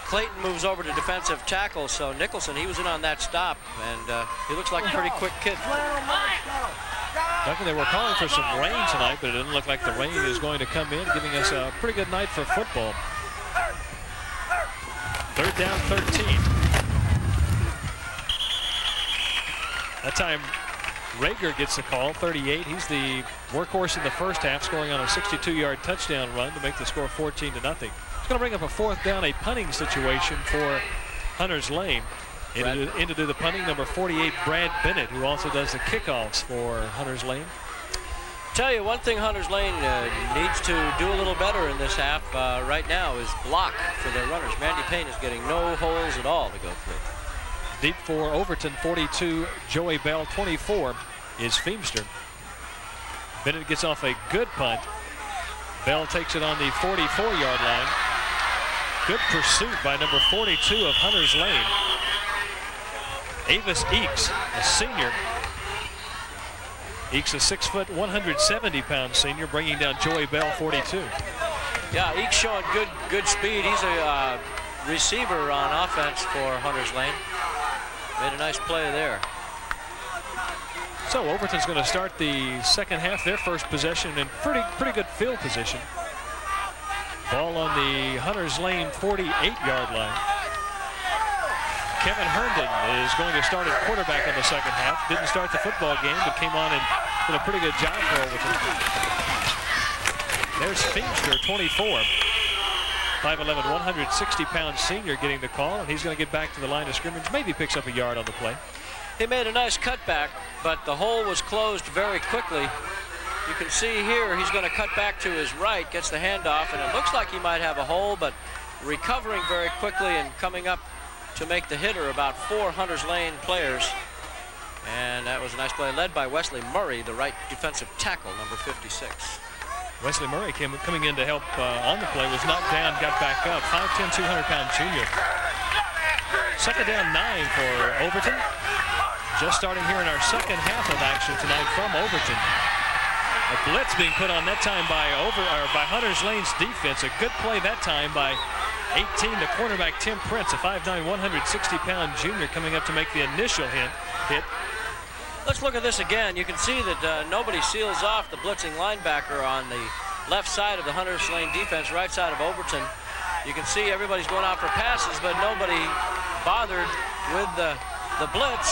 Clayton moves over to defensive tackle, so Nicholson, he was in on that stop, and he looks like a pretty quick kid. Duncan, they were calling for some rain tonight, but it doesn't look like the rain is going to come in, giving us a pretty good night for football. Third down 13. That time Rager gets the call, 38. He's the workhorse in the first half, scoring on a 62-yard touchdown run to make the score 14-0. It's going to bring up a fourth down, a punting situation for Hunters Lane. In to do the punting, number 48, Brad Bennett, who also does the kickoffs for Hunters Lane. Tell you one thing Hunters Lane needs to do a little better in this half right now is block for their runners. Randy Payne is getting no holes at all to go through. Deep for Overton, 42, Joey Bell, 24 is Feemster. Bennett gets off a good punt. Bell takes it on the 44-yard line. Good pursuit by number 42 of Hunters Lane. Avis Eakes, a senior. Eakes, a 6', 170-pound senior, bringing down Joey Bell, 42. Yeah, Eakes showing good speed. He's a receiver on offense for Hunters Lane. Made a nice play there. So Overton's going to start the second half, their first possession, in pretty good field position. Ball on the Hunters Lane 48-yard line. Kevin Herndon is going to start at quarterback in the second half. Didn't start the football game, but came on and did a pretty good job for Overton. There's Feimster, 24. 5'11", 160-pound senior getting the call, and he's going to get back to the line of scrimmage. Maybe picks up a yard on the play. He made a nice cutback, but the hole was closed very quickly. You can see here he's going to cut back to his right, gets the handoff, and it looks like he might have a hole, but recovering very quickly and coming up to make the hitter about 4 Hunters Lane players. And that was a nice play led by Wesley Murray, the right defensive tackle, number 56. Wesley Murray coming in to help on the play, was knocked down, got back up. 5'10", 200-pound junior. Second down 9 for Overton. Just starting here in our second half of action tonight from Overton. A blitz being put on that time by Hunters Lane's defense. A good play that time by 18, the cornerback Tim Prince, a 5'9", 160-pound junior coming up to make the initial hit. Let's look at this again. You can see that nobody seals off the blitzing linebacker on the left side of the Hunters Lane defense, right side of Overton. You can see everybody's going out for passes, but nobody bothered with the blitz.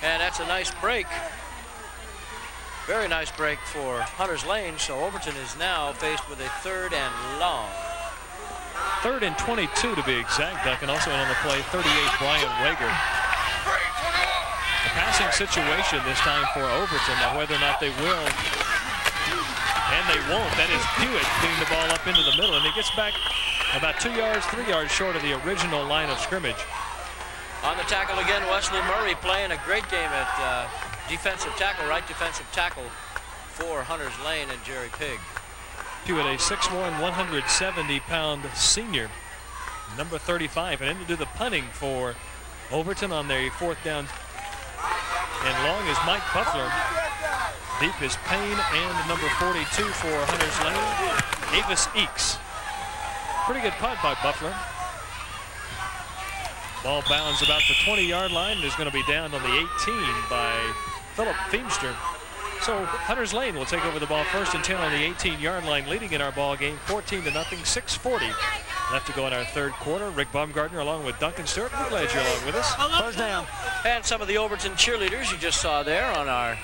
And that's a nice break. Very nice break for Hunters Lane. So Overton is now faced with a 3rd and long. 3rd and 22 to be exact, Duncan. Also in on the play, 38, Brian Rager. A passing situation this time for Overton. Now whether or not they will, and they won't, that is Hewitt getting the ball up into the middle, and he gets back about 2 yards, 3 yards short of the original line of scrimmage. On the tackle again, Wesley Murray playing a great game at defensive tackle, right defensive tackle for Hunters Lane and Jerry Pigg. Hewitt, a 6'1", 170-pound senior, number 35, and in to do the punting for Overton on their 4th down. And long is Mike Buffler. Deep is Payne, and number 42 for Hunters Lane, Avis Eakes. Pretty good punt by Buffler. Ball bounds about the 20-yard line and is going to be down on the 18 by Philip Feimster. So Hunters Lane will take over the ball 1st and 10 on the 18-yard line, leading in our ball game 14-0, 6:40 left to go in our 3rd quarter. Rick Baumgartner along with Duncan Stewart. We're glad you're along with us. First down. And some of the Overton cheerleaders you just saw there on our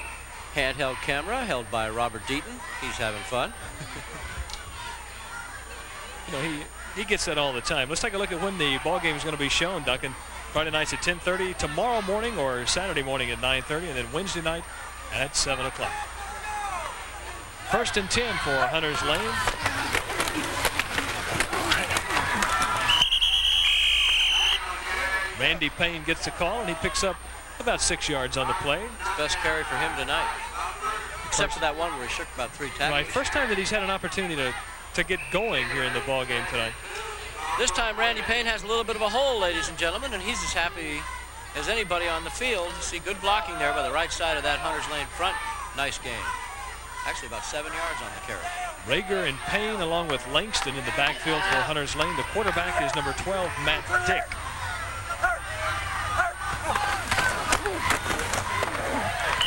handheld camera, held by Robert Deaton. He's having fun. You know, he gets that all the time. Let's take a look at when the ball game is going to be shown, Duncan. Friday nights at 10:30, tomorrow morning or Saturday morning at 9:30, and then Wednesday night at 7 o'clock. 1st and 10 for Hunters Lane. Randy Payne gets the call, and he picks up about 6 yards on the play. Best carry for him tonight, except for that one where he shook about 3 tackles. Right, first time that he's had an opportunity to get going here in the ball game tonight. This time Randy Payne has a little bit of a hole, ladies and gentlemen, and he's as happy as anybody on the field. You see good blocking there by the right side of that Hunters Lane front. Nice game. Actually about 7 yards on the carry. Rager and Payne along with Langston in the backfield for Hunters Lane. The quarterback is number 12, Matt Dick.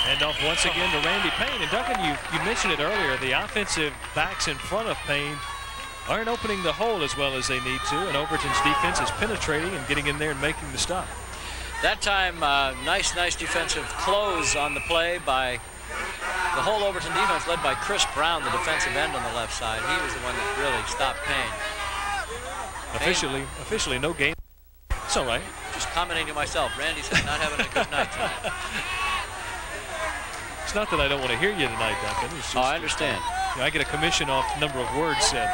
Hand off once again to Randy Payne. And Duncan, you mentioned it earlier, the offensive backs in front of Payne aren't opening the hole as well as they need to, and Overton's defense is penetrating and getting in there and making the stop. That time, nice defensive close on the play by the whole Overton defense, led by Chris Brown, the defensive end on the left side. He was the one that really stopped Payne. Officially no game. It's all right. Just commenting to myself, Randy's not having a good night tonight. It's not that I don't want to hear you tonight, Duncan. It's just, I understand. You know, I get a commission off the number of words said.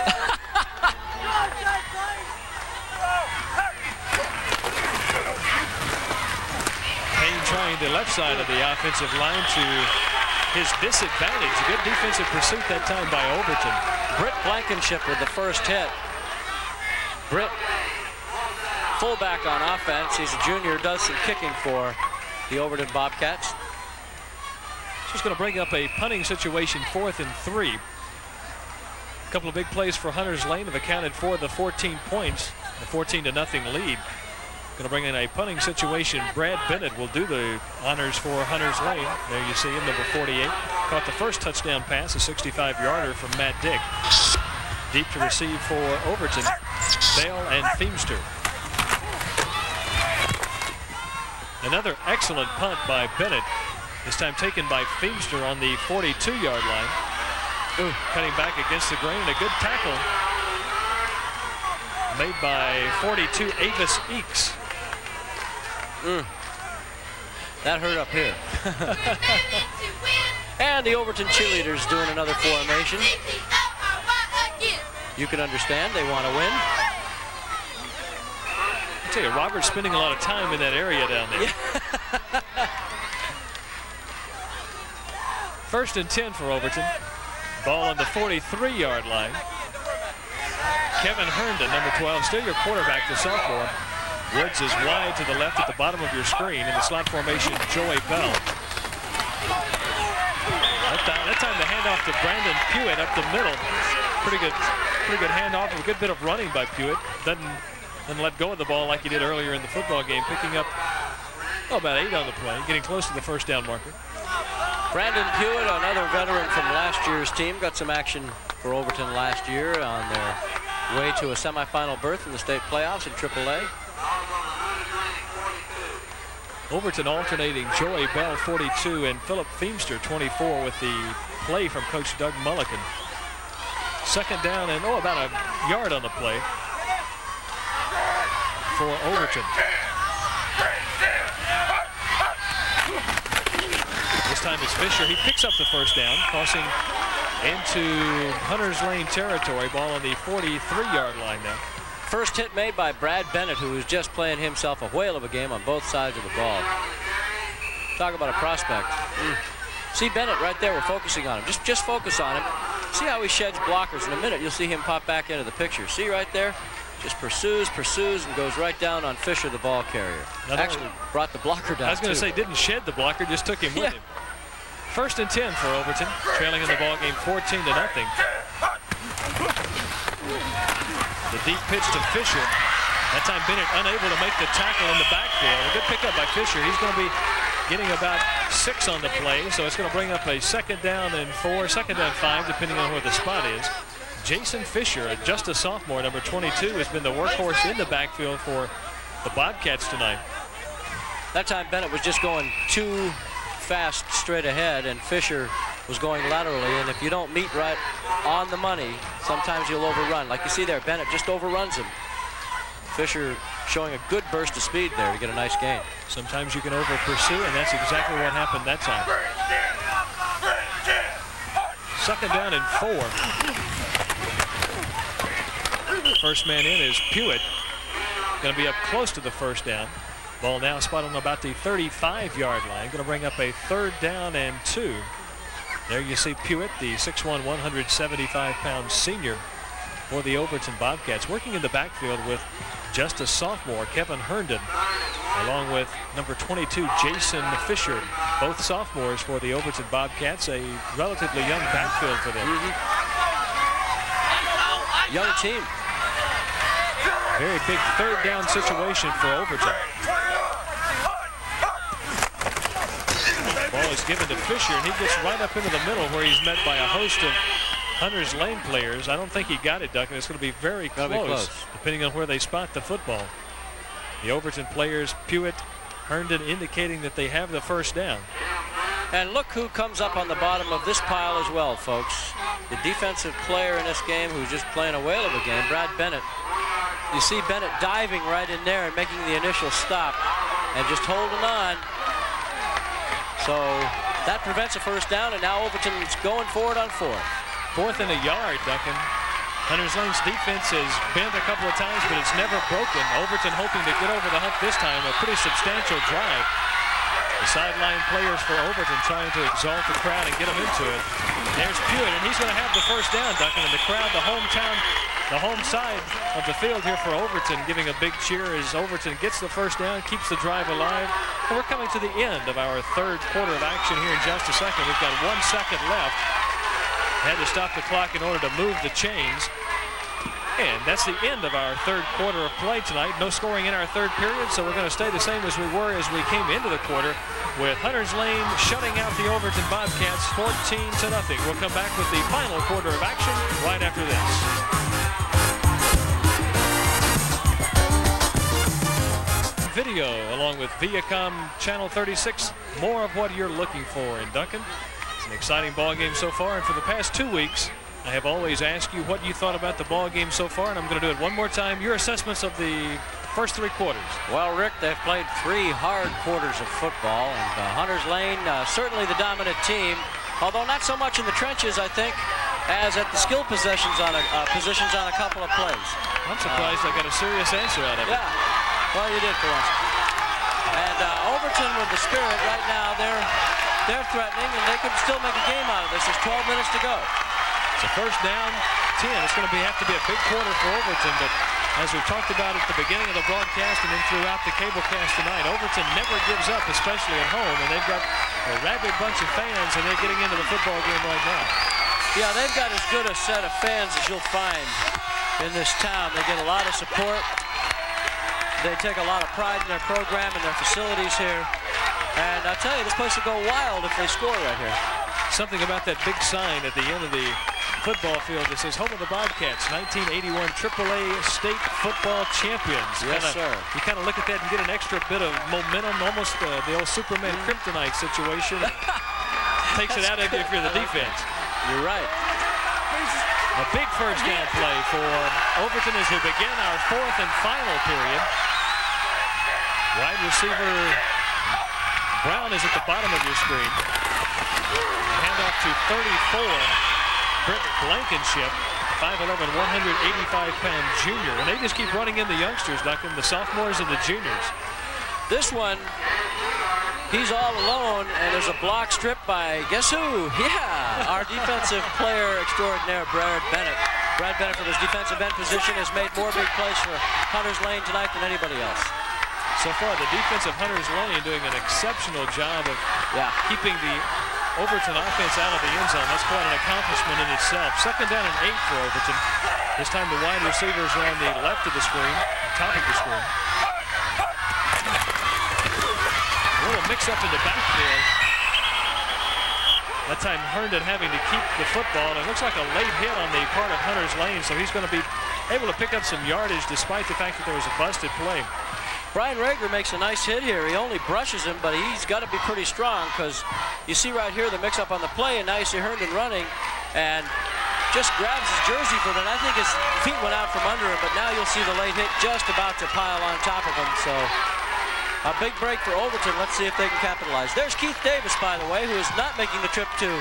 Payne trying the left side of the offensive line to his disadvantage. A good defensive pursuit that time by Overton. Britt Blankenship with the first hit. Britt, fullback on offense. He's a junior, does some kicking for the Overton Bobcats. Just going to bring up a punting situation, 4th and 3. A couple of big plays for Hunters Lane have accounted for the 14 points. A 14-0 lead. Going to bring in a punting situation. Brad Bennett will do the honors for Hunters Lane. There you see him, number 48. Caught the first touchdown pass, a 65-yarder from Matt Dick. Deep to receive for Overton. Bale and Feimster. Another excellent punt by Bennett. This time taken by Feimster on the 42-yard line. Cutting back against the grain. A good tackle made by 42 Avis Eakes. That hurt up here. And the Overton cheerleaders doing another formation. You can understand they want to win. I tell you, Robert's spending a lot of time in that area down there. Yeah. 1st and 10 for Overton. Ball on the 43-yard line. Kevin Herndon, number 12, still your quarterback, the sophomore. Woods is wide to the left at the bottom of your screen. In the slot formation, Joey Bell. That time the handoff to Brandon Pewitt up the middle. Pretty good handoff, a good bit of running by Pewitt. Doesn't let go of the ball like he did earlier in the football game, picking up about 8 on the play, getting close to the first down marker. Brandon Pewitt, another veteran from last year's team, got some action for Overton last year on their way to a semifinal berth in the state playoffs in AAA. Overton alternating Joey Bell, 42, and Philip Feimster, 24, with the play from Coach Doug Mulliken. 2nd down and about a yard on the play for Overton. This time it's Fisher. He picks up the first down, crossing into Hunters Lane territory. Ball on the 43-yard line now. First hit made by Brad Bennett, who was just playing himself a whale of a game on both sides of the ball. Talk about a prospect. See Bennett right there. We're focusing on him. Just focus on him. See how he sheds blockers. In a minute, you'll see him pop back into the picture. See right there? Just pursues, and goes right down on Fisher, the ball carrier. Actually brought the blocker down. I was going to say, didn't shed the blocker, just took him with him. 1st and 10 for Overton, trailing in the ball game 14-0. The deep pitch to Fisher. That time Bennett unable to make the tackle in the backfield. A good pickup by Fisher. He's going to be getting about 6 on the play, so it's going to bring up a 2nd down and 4, 2nd down 5, depending on where the spot is. Jason Fisher, just a sophomore, number 22, has been the workhorse in the backfield for the Bobcats tonight. That time Bennett was just going too fast straight ahead, and Fisher was going laterally, and if you don't meet right on the money, sometimes you'll overrun. Like you see there, Bennett just overruns him. Fisher showing a good burst of speed there to get a nice gain. Sometimes you can over-pursue, and that's exactly what happened that time. 2nd down and 4. First man in is Pewitt. Going to be up close to the first down. Ball now spotted on about the 35-yard line. Going to bring up a 3rd down and 2. There you see Pewitt, the 6'1", 175-pound senior for the Overton Bobcats, working in the backfield with just a sophomore, Kevin Herndon, along with number 22, Jason Fisher, both sophomores for the Overton Bobcats, a relatively young backfield for them. Young team. Very big 3rd down situation for Overton. Ball is given to Fisher, and he gets right up into the middle where he's met by a host of Hunters Lane players. I don't think he got it, Duncan. It's going to be very close, depending on where they spot the football. The Overton players, Pewitt, Herndon, indicating that they have the first down. And look who comes up on the bottom of this pile as well, folks. The defensive player in this game who's just playing a whale of a game, Brad Bennett. You see Bennett diving right in there and making the initial stop and just holding on. So that prevents a first down, and now Overton's going for it on 4th. 4th and a yard, Duncan. Hunters Lane's defense has bent a couple of times, but it's never broken. Overton hoping to get over the hump this time. A pretty substantial drive. The sideline players for Overton trying to exalt the crowd and get them into it. There's Pewitt, and he's going to have the first down, Duncan. And the crowd, the home side of the field here for Overton, giving a big cheer as Overton gets the first down, keeps the drive alive. And we're coming to the end of our 3rd quarter of action here in just a second. We've got 1 second left. Had to stop the clock in order to move the chains. And that's the end of our third quarter of play tonight. No scoring in our third period, so we're going to stay the same as we were as we came into the quarter, with Hunters Lane shutting out the Overton Bobcats 14-0. We'll come back with the final quarter of action right after this. Video along with Viacom Channel 36. More of what you're looking for in Duncan. It's an exciting ball game so far, and for the past 2 weeks, I have always asked you what you thought about the ball game so far, and I'm going to do it one more time. Your assessments of the first 3 quarters. Well, Rick, they've played 3 hard quarters of football, and Hunters Lane certainly the dominant team, although not so much in the trenches, I think, as at the skill positions on a couple of plays. I'm surprised I got a serious answer out of it. Yeah, well, you did for once. And Overton with the spirit right now, they're threatening, and they could still make a game out of this. There's 12 minutes to go. So first down, 10. It's going to have to be a big quarter for Overton, but as we've talked about at the beginning of the broadcast and then throughout the cablecast tonight, Overton never gives up, especially at home, and they've got a rabid bunch of fans, and they're getting into the football game right now. Yeah, they've got as good a set of fans as you'll find in this town. They get a lot of support. They take a lot of pride in their program and their facilities here. And I'll tell you, this place will go wild if they score right here. Something about that big sign at the end of the football field that says home of the Bobcats, 1981 AAA state football champions. Yes, sir. You kind of look at that and get an extra bit of momentum, almost the old Superman kryptonite situation. Takes it out of you if you're the defense. You're right. A big first down play for Overton as we begin our 4th and final period. Wide receiver Brown is at the bottom of your screen. Handoff to 34, Britt Blankenship, 5'11", 185-pound junior. And they just keep running in the youngsters, Duncan, the sophomores and the juniors. This one, he's all alone, and there's a block strip by, guess who? Yeah, our defensive player extraordinaire, Brad Bennett. Brad Bennett from his defensive end position has made more big plays for Hunters Lane tonight than anybody else. So far, the defense of Hunters Lane doing an exceptional job of keeping the Overton offense out of the end zone. That's quite an accomplishment in itself. Second down and 8 for Overton. This time the wide receivers are on the left of the screen, top of the screen. A little mix-up in the backfield. That time Herndon having to keep the football. And it looks like a late hit on the part of Hunters Lane, so he's going to be able to pick up some yardage despite the fact that there was a busted play. Brian Rager makes a nice hit here. He only brushes him, but he's got to be pretty strong, because you see right here the mix-up on the play, and now you see Herndon running and just grabs his jersey for it. And I think his feet went out from under him, but now you'll see the late hit just about to pile on top of him. So a big break for Overton. Let's see if they can capitalize. There's Keith Davis, by the way, who is not making the trip to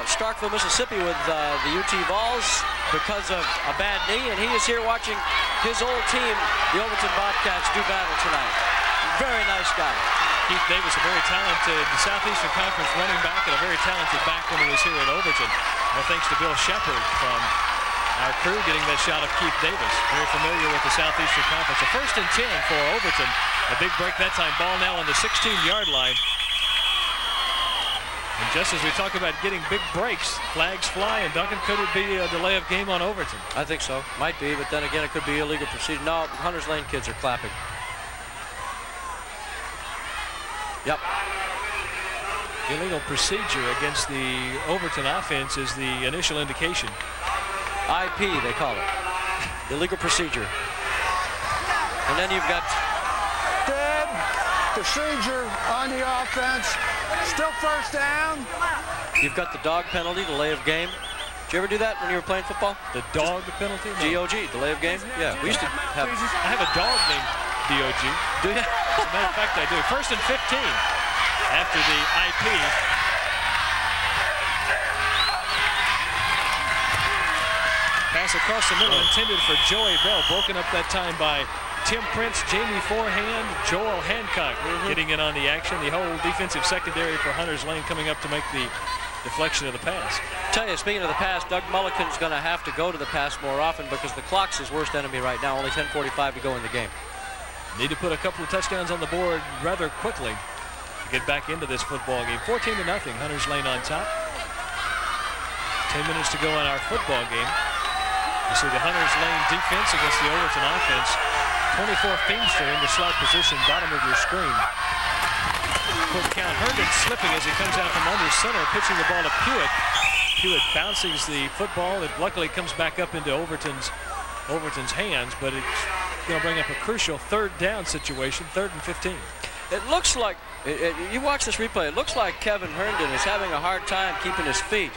Starkville, Mississippi with the UT Vols because of a bad knee, and he is here watching his old team, the Overton Bobcats, do battle tonight. Very nice guy. Keith Davis, a very talented Southeastern Conference running back and a very talented back when he was here at Overton. Thanks to Bill Shepard from our crew getting that shot of Keith Davis. Very familiar with the Southeastern Conference. A 1st and 10 for Overton. A big break that time. Ball now on the 16-yard line. And just as we talk about getting big breaks, flags fly, and Duncan, could it be a delay of game on Overton? I think so. Might be, but then again, it could be illegal procedure. No, Hunters Lane kids are clapping. Yep. Illegal procedure against the Overton offense is the initial indication. IP, they call it. Illegal procedure. And then you've got dead procedure on the offense. Still first down. You've got the dog penalty, delay of game. Did you ever do that when you were playing football? The dog penalty? No. DOG, delay of game? Yeah, we used to have. I have a dog named DOG. Do you? As a matter of fact, I do. 1st and 15 after the IP. Pass across the middle intended for Joey Bell. Broken up that time by Tim Prince, Jamie Forehand, Joel Hancock getting in on the action. The whole defensive secondary for Hunters Lane coming up to make the deflection of the pass. Tell you, speaking of the pass, Doug Mulliken's going to have to go to the pass more often because the clock's his worst enemy right now. Only 10:45 to go in the game. Need to put a couple of touchdowns on the board rather quickly to get back into this football game. 14-0, Hunters Lane on top. 10 minutes to go on our football game. You see the Hunters Lane defense against the Overton offense. 24 Feimster in the slot position, bottom of your screen. Quick count. Herndon slipping as he comes out from under center, pitching the ball to Pewitt. Pewitt bounces the football. It luckily comes back up into Overton's hands, but it's going to bring up a crucial third down situation, 3rd and 15. It looks like, you watch this replay, it looks like Kevin Herndon is having a hard time keeping his feet.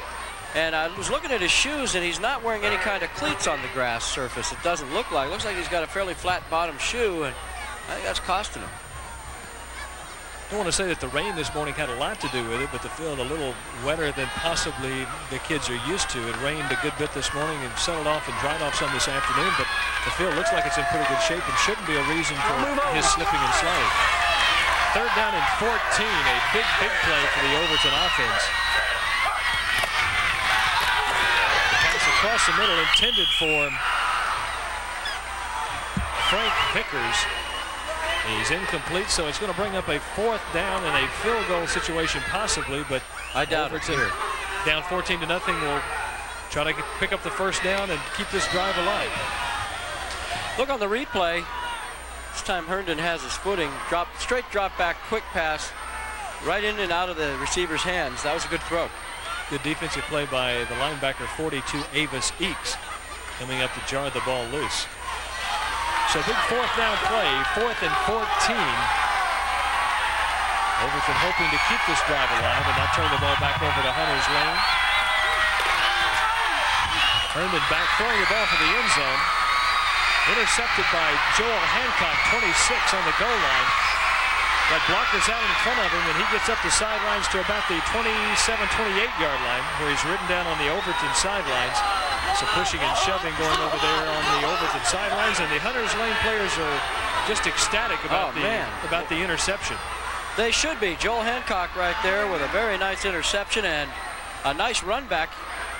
And I was looking at his shoes, and he's not wearing any kind of cleats on the grass surface. It doesn't look like. It looks like he's got a fairly flat bottom shoe, and I think that's costing him. I don't want to say that the rain this morning had a lot to do with it, but the field a little wetter than possibly the kids are used to. It rained a good bit this morning and settled off and dried off some this afternoon, but the field looks like it's in pretty good shape and shouldn't be a reason for his slipping and sliding. 3rd down and 14, a big play for the Overton offense. The pass across the middle intended for Frank Vickers. He's incomplete, so it's going to bring up a 4th down and a field goal situation possibly, but I doubt Overton down 14-0 will try to pick up the 1st down and keep this drive alive. Look on the replay. This time Herndon has his footing. Straight drop back, quick pass, right in and out of the receiver's hands. That was a good throw. Good defensive play by the linebacker, 42 Avis Eakes, coming up to jar the ball loose. So big 4th down play, 4th and 14. Overton hoping to keep this drive alive and not turn the ball back over to Hunters Lane. Herndon back throwing the ball for the end zone. Intercepted by Joel Hancock, 26 on the goal line. Got blockers out in front of him, and he gets up the sidelines to about the 27-28-yard line, where he's ridden down on the Overton sidelines. So pushing and shoving going over there on the Overton sidelines, and the Hunters Lane players are just ecstatic about the interception. They should be. Joel Hancock right there with a very nice interception and a nice run back.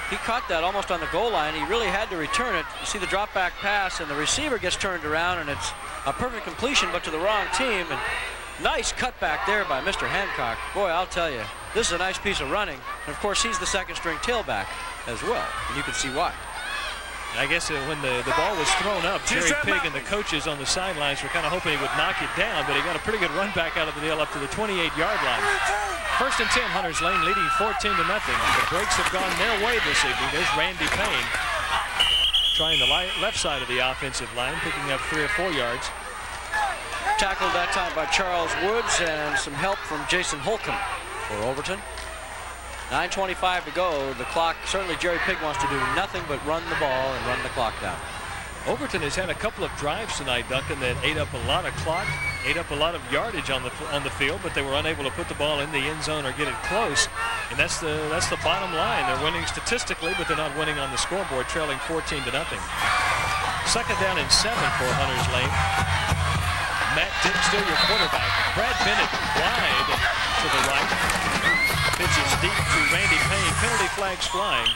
He caught that almost on the goal line. He really had to return it. You see the drop back pass, and the receiver gets turned around, and it's a perfect completion, but to the wrong team. And nice cutback there by Mr. Hancock. Boy, I'll tell you, this is a nice piece of running. And of course, he's the 2nd-string tailback as well, and you can see why. I guess when the ball was thrown up, Jerry Pigg and the coaches on the sidelines were kind of hoping he would knock it down, but he got a pretty good run back out of the deal up to the 28-yard line. 1st and 10, Hunters Lane leading 14-0. The breaks have gone their way this evening. There's Randy Payne trying the left side of the offensive line, picking up 3 or 4 yards. Tackled that time by Charles Woods and some help from Jason Holcomb for Overton. 9:25 to go. The clock, certainly Jerry Pigg wants to do nothing but run the ball and run the clock down. Overton has had a couple of drives tonight, Duncan, that ate up a lot of clock, ate up a lot of yardage on the field, but they were unable to put the ball in the end zone or get it close. And that's the bottom line. They're winning statistically, but they're not winning on the scoreboard, trailing 14-0. 2nd down and 7 for Hunters Lane. Matt Dick still your quarterback. Brad Bennett wide to the right. Pitches deep to Randy Payne. Penalty flags flying.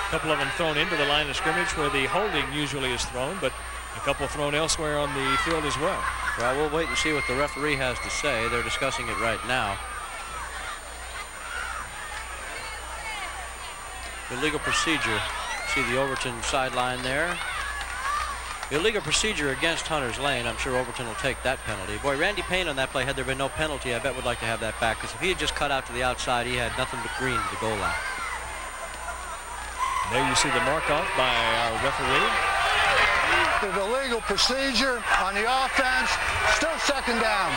A couple of them thrown into the line of scrimmage where the holding usually is thrown, but a couple thrown elsewhere on the field as well. Well, we'll wait and see what the referee has to say. They're discussing it right now. Illegal procedure. See the Overton sideline there. Illegal procedure against Hunters Lane. I'm sure Overton will take that penalty. Boy, Randy Payne on that play, had there been no penalty, I bet would like to have that back, because if he had just cut out to the outside, he had nothing but green to the goal line. And there you see the mark off by our referee. There's illegal procedure on the offense. Still 2nd down.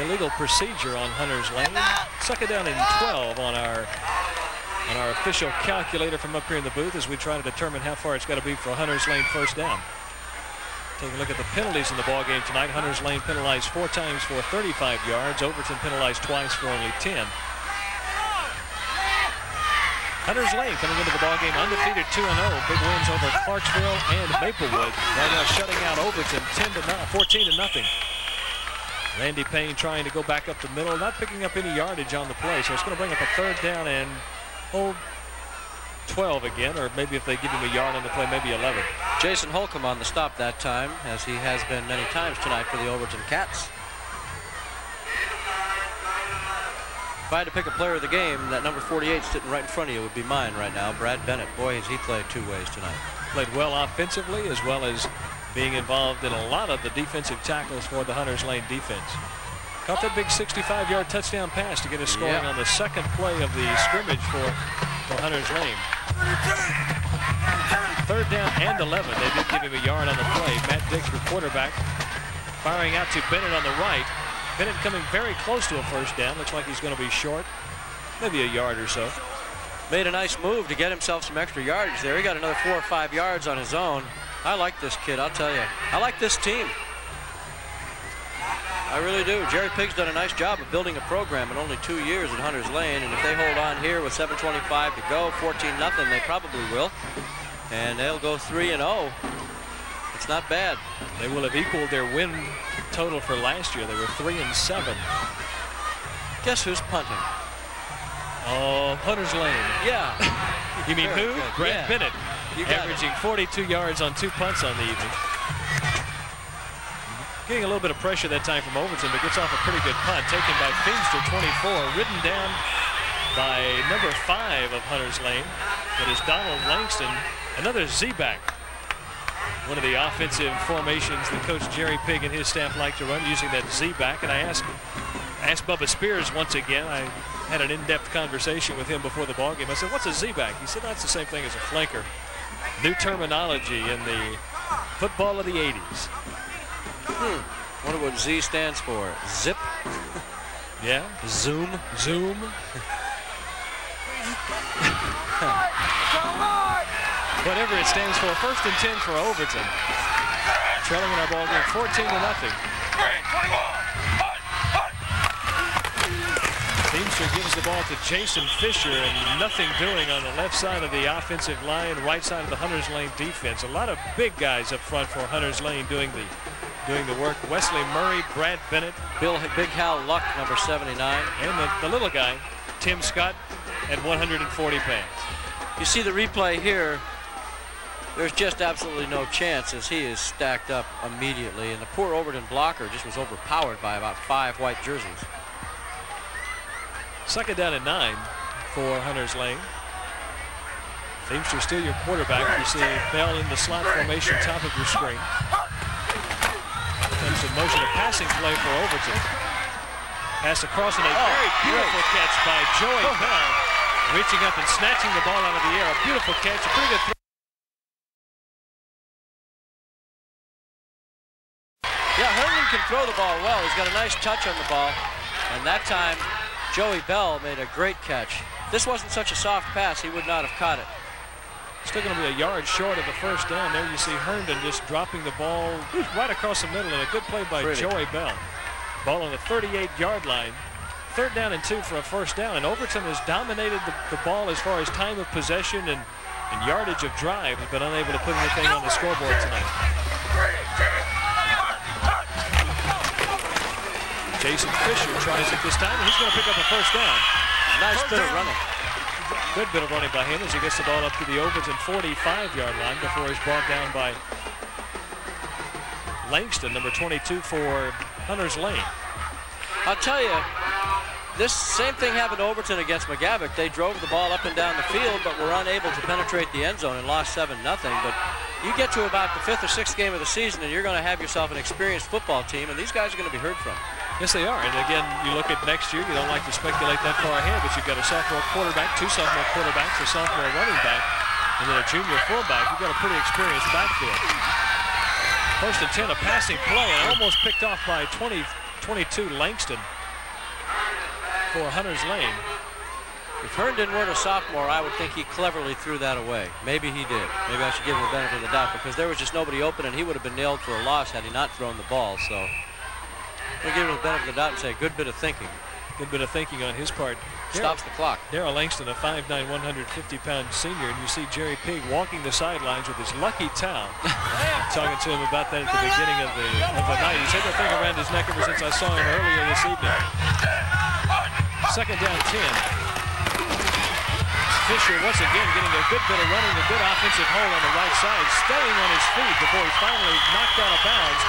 Illegal procedure on Hunters Lane. 2nd down and 12 on our official calculator from up here in the booth as we try to determine how far it's got to be for Hunters Lane 1st down. Take a look at the penalties in the ball game tonight. Hunters Lane penalized 4 times for 35 yards. Overton penalized twice for only 10. Hunters Lane coming into the ball game undefeated 2-0. Big wins over Clarksville and Maplewood. Right now shutting out Overton 14-0. Randy Payne trying to go back up the middle, not picking up any yardage on the play, so it's going to bring up a 3rd down and 12 again, or maybe if they give him a yard on the play, maybe 11. Jason Holcomb on the stop that time, as he has been many times tonight for the Overton Cats. If I had to pick a player of the game, that number 48 sitting right in front of you would be mine right now, Brad Bennett. Boy, has he played two ways tonight. Played well offensively as well as being involved in a lot of the defensive tackles for the Hunters Lane defense. Caught that big 65-yard touchdown pass to get us scoring on the second play of the scrimmage for Hunters Lane. 3rd down and 11. They did give him a yard on the play. Matt Dix, the quarterback, firing out to Bennett on the right. Bennett coming very close to a first down. Looks like he's going to be short, maybe a yard or so. Made a nice move to get himself some extra yardage there. He got another 4 or 5 yards on his own. I like this kid, I'll tell you. I like this team. I really do. Jerry Pig's done a nice job of building a program in only 2 years at Hunters Lane, and if they hold on here with 7:25 to go, 14-0, they probably will. And they'll go 3-0. It's not bad. They will have equaled their win total for last year. They were 3-7. Guess who's punting? Oh, Hunters Lane. Yeah. You mean who? Brad Bennett. Averaging 42 yards on 2 punts on the evening. Getting a little bit of pressure that time from Overton, but gets off a pretty good punt. Taken by Feimster, 24. Ridden down by number 5 of Hunters Lane. It is Donald Langston, another Z-back. One of the offensive formations that Coach Jerry Pig and his staff like to run, using that Z-back. And I asked Bubba Spears once again. I had an in-depth conversation with him before the ballgame. I said, what's a Z-back? He said, that's the same thing as a flanker. New terminology in the football of the 80s. Wonder what Z stands for. Zip? Yeah. Zoom? Zoom. Whatever it stands for. 1st and 10 for Overton. Trailing in our ball game 14-0. Feimster gives the ball to Jason Fisher, and nothing doing on the left side of the offensive line, right side of the Hunters Lane defense. A lot of big guys up front for Hunters Lane doing the work. Wesley Murray, Brad Bennett, Big Hal Luck, number 79. And the little guy, Tim Scott, at 140 pounds. You see the replay here. There's just absolutely no chance as he is stacked up immediately. And the poor Overton blocker just was overpowered by about 5 white jerseys. 2nd down and 9 for Hunters Lane. Feimster still your quarterback. You see Bell in the slot formation top of your screen. Comes in motion, a passing play for Overton. Pass across, and a very beautiful catch by Joey Bell. Reaching up and snatching the ball out of the air. A beautiful catch, a pretty good throw. Yeah, Herndon can throw the ball well. He's got a nice touch on the ball. And that time, Joey Bell made a great catch. If this wasn't such a soft pass, he would not have caught it. Still going to be a yard short of the first down. There you see Herndon just dropping the ball right across the middle, and a good play by Joey Bell. Ball on the 38-yard line. 3rd down and 2 for a first down, and Overton has dominated the ball as far as time of possession and yardage of drive, but unable to put anything on the scoreboard tonight. Jason Fisher tries it this time, and he's going to pick up a first down. Nice bit of running. Good bit of running by him as he gets the ball up to the Overton 45-yard line before he's brought down by Langston, number 22 for Hunters Lane. I'll tell you, this same thing happened to Overton against McGavock. They drove the ball up and down the field, but were unable to penetrate the end zone and lost 7-0. But you get to about the 5th or 6th game of the season, and you're going to have yourself an experienced football team, and these guys are going to be heard from. Yes, they are. And again, you look at next year, you don't like to speculate that far ahead, but you've got a sophomore quarterback, 2 sophomore quarterbacks, a sophomore running back, and then a junior fullback. You've got a pretty experienced backfield. 1st and 10, a passing play, and almost picked off by 22 Langston for Hunters Lane. If Herndon weren't a sophomore, I would think he cleverly threw that away. Maybe he did. Maybe I should give him the benefit of the doubt, because there was just nobody open, and he would have been nailed for a loss had he not thrown the ball. So we'll give him the benefit of the doubt and say good bit of thinking. Good bit of thinking on his part. Stops the clock. Darrell Langston, a 5'9", 150-pound senior, and you see Jerry Pig walking the sidelines with his lucky towel. Talking to him about that at the beginning of the night. He's had that thing around his neck ever since I saw him earlier this evening. 2nd down 10. Fisher once again getting a good bit of running, a good offensive hole on the right side, staying on his feet before he's finally knocked out of bounds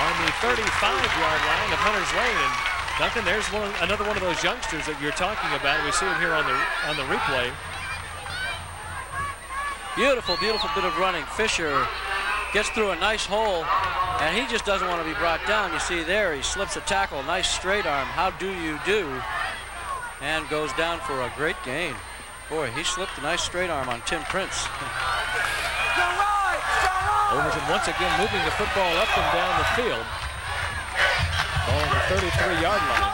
on the 35-yard line of Hunters Lane. And Duncan, there's another one of those youngsters that you're talking about. We see it here on the replay. Beautiful, beautiful bit of running. Fisher gets through a nice hole, and he just doesn't want to be brought down. You see there, he slips a tackle. Nice straight arm. How do you do? And goes down for a great gain. Boy, he slipped a nice straight arm on Tim Prince. Overton once again moving the football up and down the field. Ball on the 33-yard line.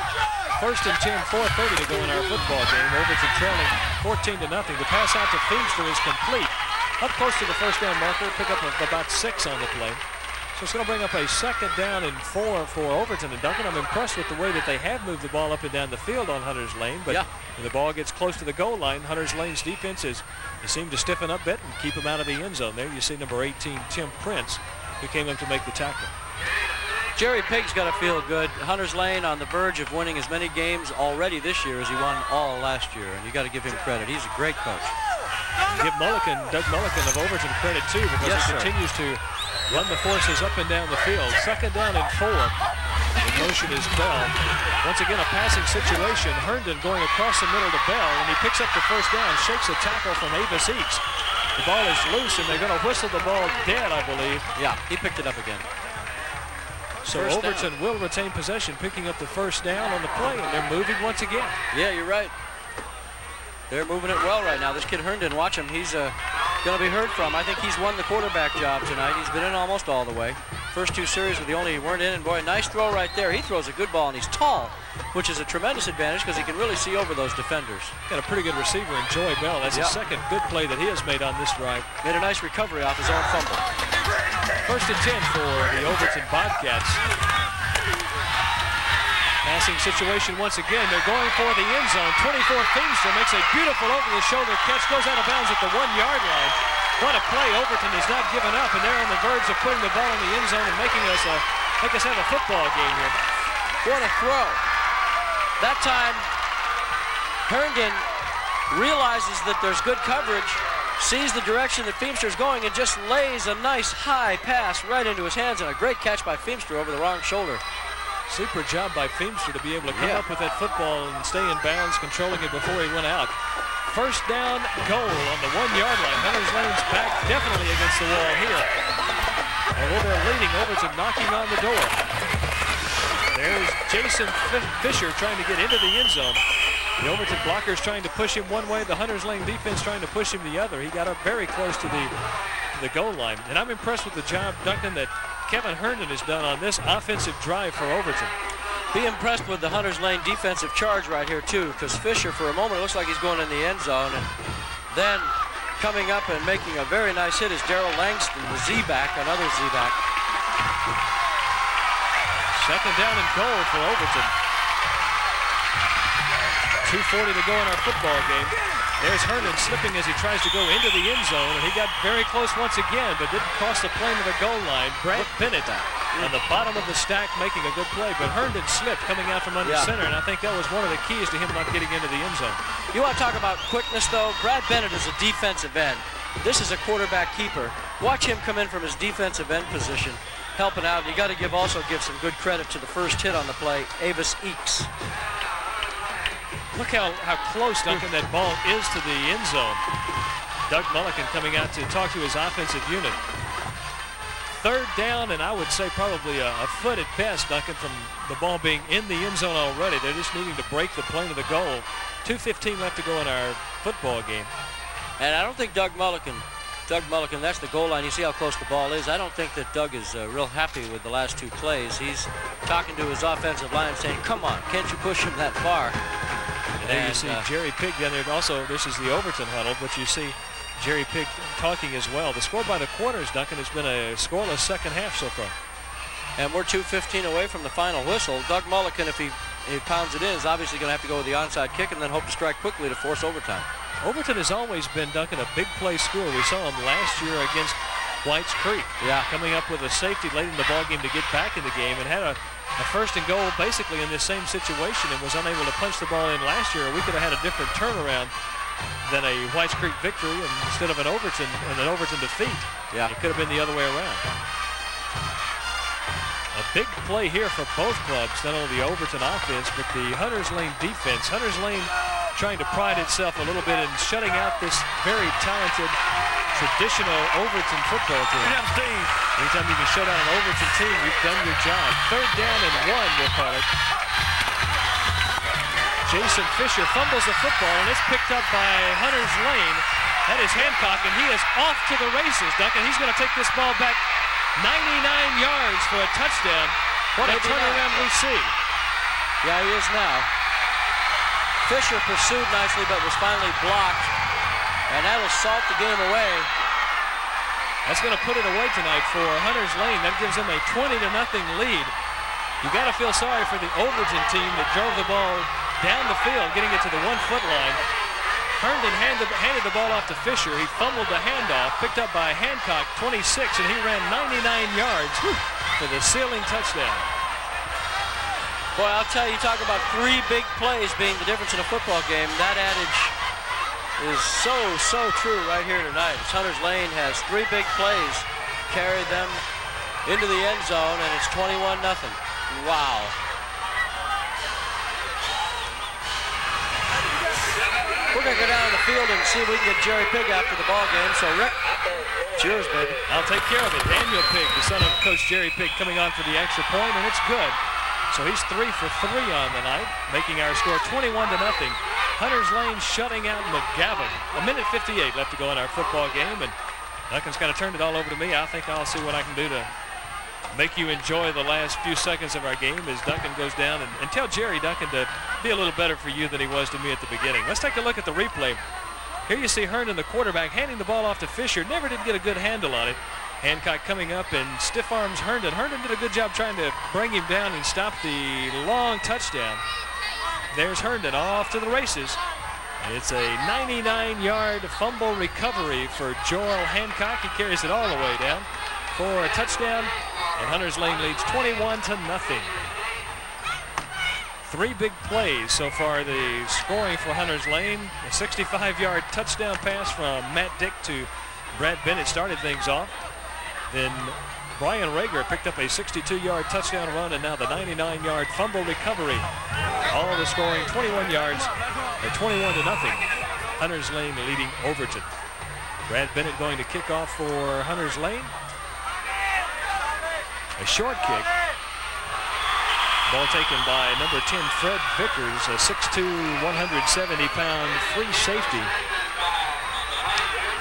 First and 10, 4:30 to go in our football game. Overton trailing 14-0. The pass out to Feimster is complete. Up close to the first down marker, pick up about 6 on the play. So it's going to bring up a 2nd down and 4 for Overton. And Duncan, I'm impressed with the way that they have moved the ball up and down the field on Hunter's Lane. But when the ball gets close to the goal line, Hunter's Lane's defense they seem to stiffen up a bit and keep him out of the end zone. There you see number 18, Tim Prince, who came up to make the tackle. Jerry Pig's got to feel good. Hunter's Lane on the verge of winning as many games already this year as he won all last year. And you got to give him credit. He's a great coach. Give Doug Mulliken of Overton credit too, because he continues to run the forces up and down the field. 2nd down and 4. In motion is Bell. Once again, a passing situation. Herndon going across the middle to Bell, and he picks up the first down, shakes a tackle from Avis Eakes. The ball is loose, and they're going to whistle the ball dead, I believe. Yeah, he picked it up again. So Overton will retain possession, picking up the first down on the play, and they're moving once again. Yeah, you're right. They're moving it well right now. This kid Herndon, watch him. He's going to be heard from. I think he's won the quarterback job tonight. He's been in almost all the way. First 2 series were the only weren't in, and boy, nice throw right there. He throws a good ball, and he's tall, which is a tremendous advantage because he can really see over those defenders. Got a pretty good receiver in Joy Bell. That's the 2nd good play that he has made on this drive. Made a nice recovery off his own fumble. First and 10 for the Overton Bobcats. Passing situation once again. They're going for the end zone. 24 Feimster makes a beautiful over-the-shoulder catch. Goes out of bounds at the 1-yard line. What a play. Overton has not given up, and they're on the verge of putting the ball in the end zone and making us have a football game here. What a throw. That time, Herndon realizes that there's good coverage, sees the direction that Feimster's going, and just lays a nice high pass right into his hands, and a great catch by Feimster over the wrong shoulder. Super job by Feimster to be able to come up with that football and stay in bounds, controlling it before he went out. First down, goal on the 1-yard line. Hunter's Lane's back definitely against the wall here. Although they're leading, Overton knocking on the door. There's Jason Fisher trying to get into the end zone. The Overton blockers trying to push him one way, the Hunter's Lane defense trying to push him the other. He got up very close to the goal line. And I'm impressed with the job, Duncan, that Kevin Herndon has done on this offensive drive for Overton. Be impressed with the Hunter's Lane defensive charge right here too, because Fisher for a moment looks like he's going in the end zone, and then coming up and making a very nice hit is Darrell Langston, the Z-back, another Z-back. 2nd down and goal for Overton. 2:40 to go in our football game. There's Herndon slipping as he tries to go into the end zone, and he got very close once again, but didn't cross the plane of the goal line. Brad Bennett on the bottom of the stack making a good play, but Herndon slipped coming out from under center, and I think that was one of the keys to him not getting into the end zone. You want to talk about quickness, though? Brad Bennett is a defensive end. This is a quarterback keeper. Watch him come in from his defensive end position, helping out. You got to also give some good credit to the first hit on the play, Avis Eakes. Look how close, Duncan, that ball is to the end zone. Doug Mulliken coming out to talk to his offensive unit. 3rd down, and I would say probably a foot at best, Duncan, from the ball being in the end zone already. They're just needing to break the plane of the goal. 2:15 left to go in our football game. And I don't think Doug Mulliken, that's the goal line. You see how close the ball is. I don't think that Doug is real happy with the last 2 plays. He's talking to his offensive line saying, come on, can't you push him that far? And there you see Jerry Pig down there. Also, this is the Overton huddle, but you see Jerry Pig talking as well. The score by the quarters, Duncan, has been a scoreless 2nd half so far. And we're 2:15 away from the final whistle. Doug Mulliken, if he pounds it in, is obviously going to have to go with the onside kick and then hope to strike quickly to force overtime. Overton has always been, Duncan, a big play school. We saw him last year against Whites Creek. Coming up with a safety late in the ball game to get back in the game, and had a 1st and goal basically in this same situation, and was unable to punch the ball in last year. We could have had a different turnaround than a Whites Creek victory instead of an Overton defeat. It could have been the other way around. A big play here for both clubs, not only the Overton offense, but the Hunters Lane defense. Hunters Lane trying to pride itself a little bit in shutting out this very talented, traditional Overton football team. Anytime you can shut out an Overton team, you've done your job. 3rd down and 1, we'll call it. Jason Fisher fumbles the football, and it's picked up by Hunters Lane. That is Hancock, and he is off to the races, Duncan. He's going to take this ball back 99 yards for a touchdown. What a turnaround we see. Yeah, he is now. Fisher pursued nicely, but was finally blocked, and that'll salt the game away. That's going to put it away tonight for Hunters Lane. That gives them a 20-0 lead. You got to feel sorry for the Overton team that drove the ball down the field, getting it to the 1-foot line. Herndon handed the ball off to Fisher. He fumbled the handoff, picked up by Hancock, 26, and he ran 99 yards for the sealing touchdown. Boy, I'll tell you, talk about 3 big plays being the difference in a football game. That adage is so true right here tonight. Hunters Lane has 3 big plays, carried them into the end zone, and it's 21-0. Wow. We're going to go down the field and see if we can get Jerry Pigg after the ball game. So, Rick, it's yours, baby. I'll take care of it. Daniel Pigg, the son of Coach Jerry Pigg, coming on for the extra point, and it's good. So he's 3 for 3 on the night, making our score 21-0. Hunters Lane shutting out McGavin. 1:58 left to go in our football game, and Duncan's kind of turned it all over to me. I think I'll see what I can do to make you enjoy the last few seconds of our game as Duncan goes down and tell Jerry Duncan to be a little better for you than he was to me at the beginning. Let's take a look at the replay. Here you see Herndon, the quarterback, handing the ball off to Fisher. Never did get a good handle on it. Hancock coming up and stiff arms Herndon. Herndon did a good job trying to bring him down and stop the long touchdown. There's Herndon off to the races. It's a 99-yard fumble recovery for Joel Hancock. He carries it all the way down for a touchdown, and Hunters Lane leads 21-0. 3 big plays so far, the scoring for Hunters Lane. A 65-yard touchdown pass from Matt Dick to Brad Bennett started things off. Then Brian Rager picked up a 62-yard touchdown run, and now the 99-yard fumble recovery. All of the scoring 21 yards at 21-0. Hunters Lane leading Overton. Brad Bennett going to kick off for Hunters Lane. A short kick. Ball taken by number 10, Fred Vickers, a 6'2", 170-pound free safety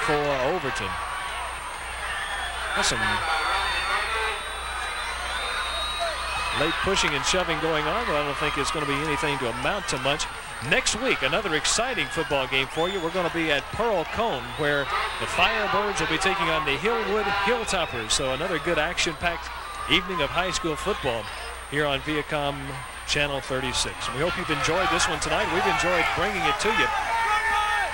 for Overton. That's some late pushing and shoving going on, but I don't think it's going to be anything to amount to much. Next week, another exciting football game for you. We're going to be at Pearl Cone, where the Firebirds will be taking on the Hillwood Hilltoppers. So another good action-packed evening of high school football here on Viacom Channel 36. We hope you've enjoyed this one tonight. We've enjoyed bringing it to you.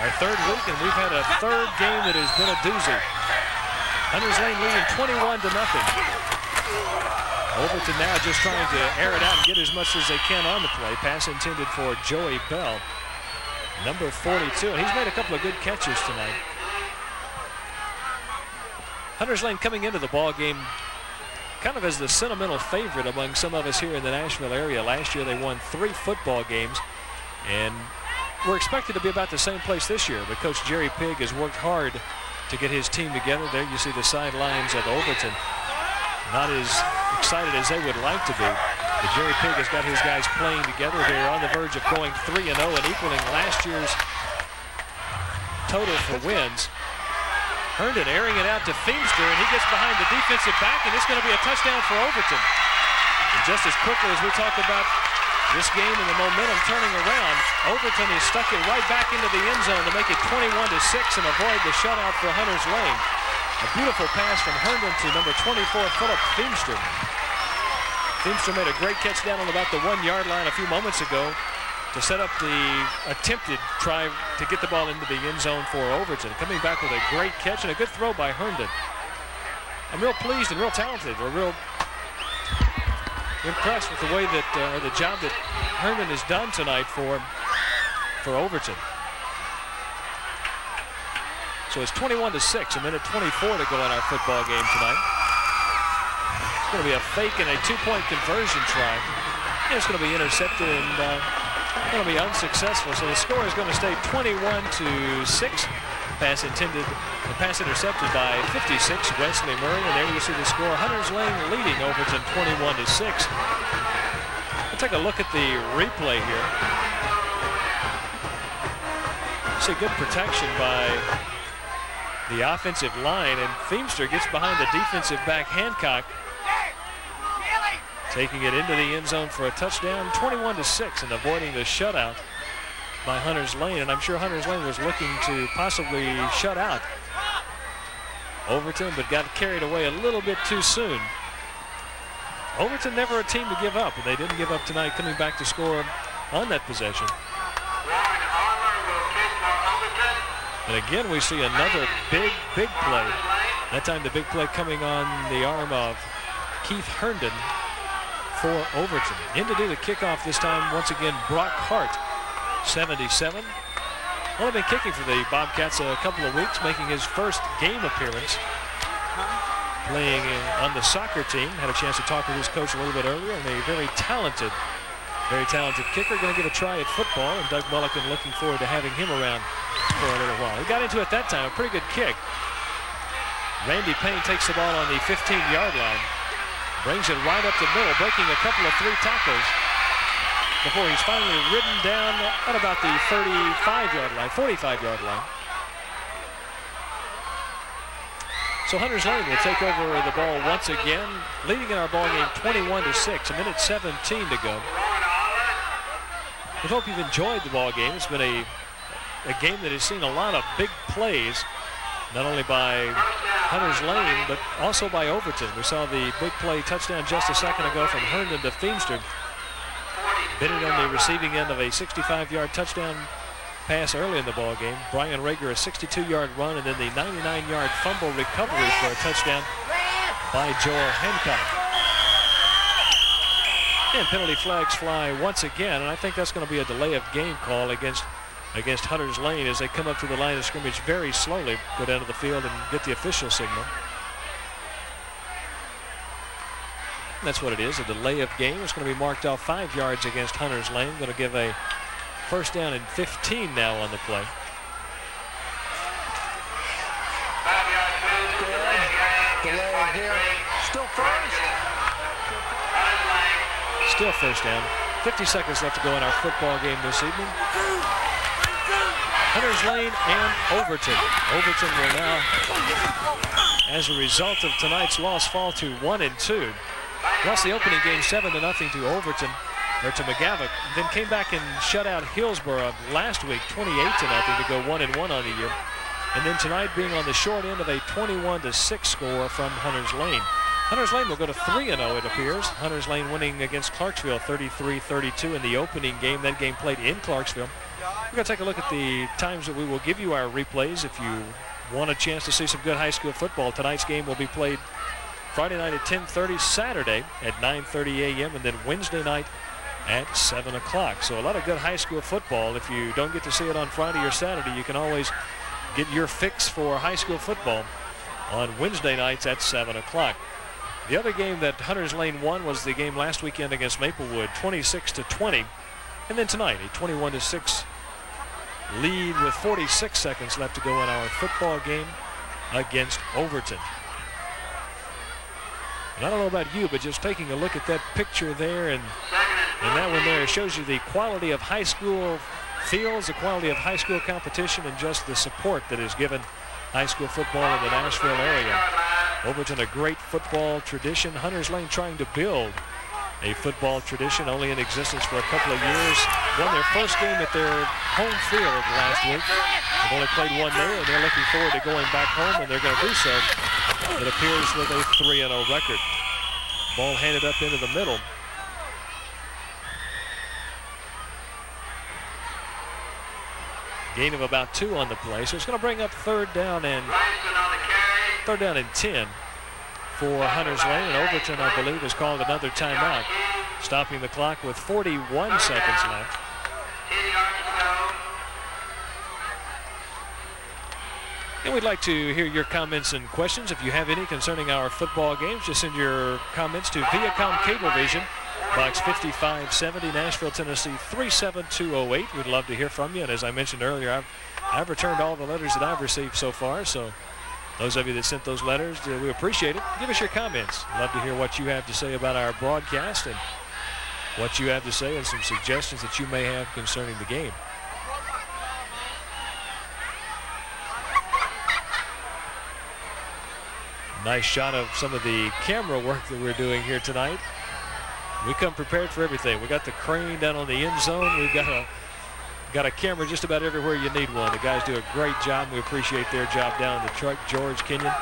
Our 3rd week, and we've had a 3rd game that has been a doozy. Hunters Lane leading 21-0. Overton now just trying to air it out and get as much as they can on the play. Pass intended for Joey Bell, number 42, and he's made a couple of good catches tonight. Hunters Lane coming into the ball game kind of as the sentimental favorite among some of us here in the Nashville area. Last year they won 3 football games, and we're expected to be about the same place this year. But Coach Jerry Pigg has worked hard to get his team together. There you see the sidelines of Overton, not as excited as they would like to be. But Jerry Pigg has got his guys playing together. They're on the verge of going 3-0 and equaling last year's total for wins. Herndon airing it out to Feimster, and he gets behind the defensive back, and it's going to be a touchdown for Overton. And just as quickly as we talk about this game and the momentum turning around, Overton has stuck it right back into the end zone to make it 21-6 and avoid the shutout for Hunters Lane. A beautiful pass from Herndon to number 24, Philip Feimster. Feimster made a great catch down on about the 1-yard line a few moments ago to set up the attempted try to get the ball into the end zone for Overton. Coming back with a great catch and a good throw by Herndon. I'm real pleased and real talented. We're real impressed with the way that, the job that Herndon has done tonight for Overton. So it's 21-6, a minute 24 to go in our football game tonight. going to be a fake and a two-point conversion try. And it's going to be intercepted and going to be unsuccessful. So the score is going to stay 21-6. Pass intercepted by 56, Wesley Murray. And there you see the score. Hunters Lane leading Overton 21-6. We'll take a look at the replay here. See good protection by the offensive line, and Feimster gets behind the defensive back Hancock, taking it into the end zone for a touchdown, 21-6, and avoiding the shutout by Hunters Lane. And I'm sure Hunters Lane was looking to possibly shut out Overton, but got carried away a little bit too soon. Overton never a team to give up, and they didn't give up tonight, coming back to score on that possession. And again, we see another big play. That time the big play coming on the arm of Keith Herndon for Overton. In to do the kickoff this time, once again, Brock Hart, 77. Only been kicking for the Bobcats a couple of weeks, making his first game appearance. Playing on the soccer team. Had a chance to talk with his coach a little bit earlier, and a very talented kicker. Going to give a try at football, and Doug Mulliken looking forward to having him around for a little while. He got into it that time, a pretty good kick. Randy Payne takes the ball on the 15-yard line, brings it right up the middle, breaking a couple of 3 tackles before he's finally ridden down at about the 45-yard line. So Hunters Lane will take over the ball once again, leading in our ball game 21-6, a minute 17 to go. We hope you've enjoyed the ball game. It's been a game that has seen a lot of big plays, not only by Hunters Lane, but also by Overton. We saw the big play touchdown just a second ago from Herndon to Feimster. Bidding on the receiving end of a 65-yard touchdown pass early in the ball game. Brian Rager, a 62-yard run, and then the 99-yard fumble recovery for a touchdown by Joel Hancock. And penalty flags fly once again, and I think that's going to be a delay of game call against Hunters Lane as they come up to the line of scrimmage very slowly, go down to the field and get the official signal. And that's what it is, a delay of game. It's going to be marked off 5 yards against Hunters Lane. Going to give a first down and 15 now on the play. Delay here. Still first. Still first down. 50 seconds left to go in our football game this evening. Hunters Lane and Overton. Overton will now, as a result of tonight's loss, fall to 1-2. Lost the opening game 7-0 to Overton, or to McGavock, then came back and shut out Hillsborough last week 28-0 to go 1-1 on the year. And then tonight being on the short end of a 21-6 score from Hunters Lane. Hunters Lane will go to 3-0, it appears. Hunters Lane winning against Clarksville 33-32 in the opening game. That game played in Clarksville. We're going to take a look at the times that we will give you our replays. If you want a chance to see some good high school football, tonight's game will be played Friday night at 10:30, Saturday at 9:30 a.m., and then Wednesday night at 7 o'clock. So a lot of good high school football. If you don't get to see it on Friday or Saturday, you can always get your fix for high school football on Wednesday nights at 7 o'clock. The other game that Hunters Lane won was the game last weekend against Maplewood, 26-20. And then tonight, a 21-6 lead with 46 seconds left to go in our football game against Overton. And I don't know about you, but just taking a look at that picture there and that one there shows you the quality of high school fields, the quality of high school competition, and just the support that is given high school football in the Nashville area. Overton, a great football tradition. Hunters Lane trying to build a football tradition, only in existence for a couple of years. Won their first game at their home field last week. They've only played one there, and they're looking forward to going back home, and they're going to do so, it appears, with a 3-0 record. Ball handed up into the middle. Gain of about 2 on the play, so it's going to bring up third down and 10 for Hunters Lane, and Overton, I believe, has called another timeout, stopping the clock with 41 seconds left. And we'd like to hear your comments and questions. If you have any concerning our football games, just send your comments to Viacom Cablevision, Box 5570, Nashville, Tennessee 37208. We'd love to hear from you. And as I mentioned earlier, I've returned all the letters that I've received so far. So those of you that sent those letters, we appreciate it. Give us your comments. Love to hear what you have to say about our broadcast and what you have to say and some suggestions that you may have concerning the game. Nice shot of some of the camera work that we're doing here tonight. We come prepared for everything. We got the crane down on the end zone. We've got a camera just about everywhere you need one. The guys do a great job. We appreciate their job down in the truck. George Kenyon,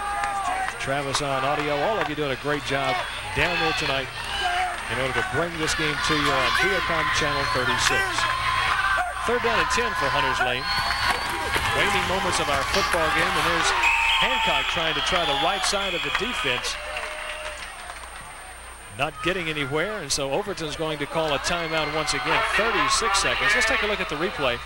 Travis on audio, all of you doing a great job down there tonight in order to bring this game to you on Viacom Channel 36. 3rd down and 10 for Hunters Lane. Waning moments of our football game, and there's Hancock trying to try the right side of the defense. Not getting anywhere, and so Overton's going to call a timeout once again. 36 seconds. Let's take a look at the replay.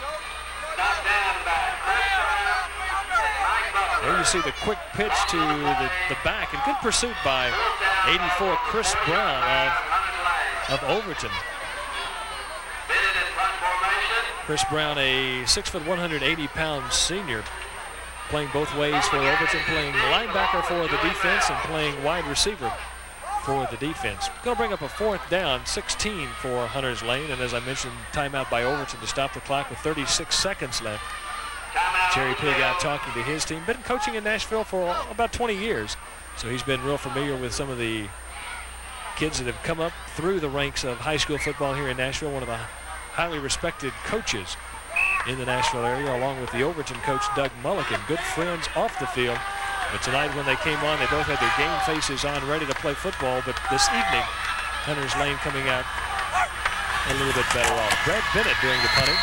There you see the quick pitch to the back, and good pursuit by 84 Chris Brown of Overton. Chris Brown, a 6', 180-pound senior, playing both ways for Overton, playing linebacker for the defense and playing wide receiver for the defense. Going to bring up a 4th down, 16 for Hunters Lane, and as I mentioned, timeout by Overton to stop the clock with 36 seconds left. Jerry Pig out talking to his team. Been coaching in Nashville for about 20 years, so he's been real familiar with some of the kids that have come up through the ranks of high school football here in Nashville. One of the highly respected coaches in the Nashville area, along with the Overton coach Doug Mulliken. Good friends off the field. But tonight when they came on, they both had their game faces on, ready to play football. But this evening, Hunters Lane coming out a little bit better off. Brad Bennett doing the punting.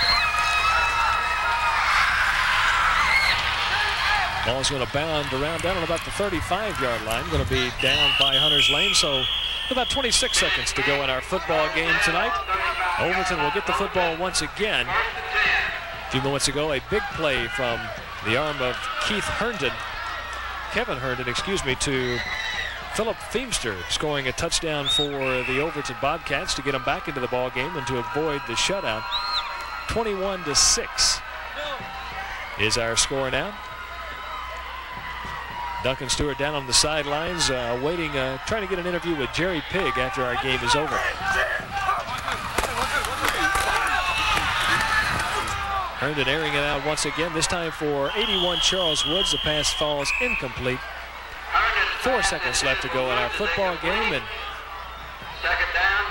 Ball's going to bound around down on about the 35-yard line. Going to be down by Hunters Lane. So about 26 seconds to go in our football game tonight. Overton will get the football once again. A few moments ago, a big play from the arm of Kevin Herndon, excuse me, to Philip Feemster, scoring a touchdown for the Overton Bobcats to get them back into the ball game and to avoid the shutout. 21-6 is our score now. Duncan Stewart down on the sidelines, waiting, trying to get an interview with Jerry Pig after our game is over. Herndon airing it out once again, this time for 81 Charles Woods. The pass falls incomplete. 4 seconds left to go in our football game, and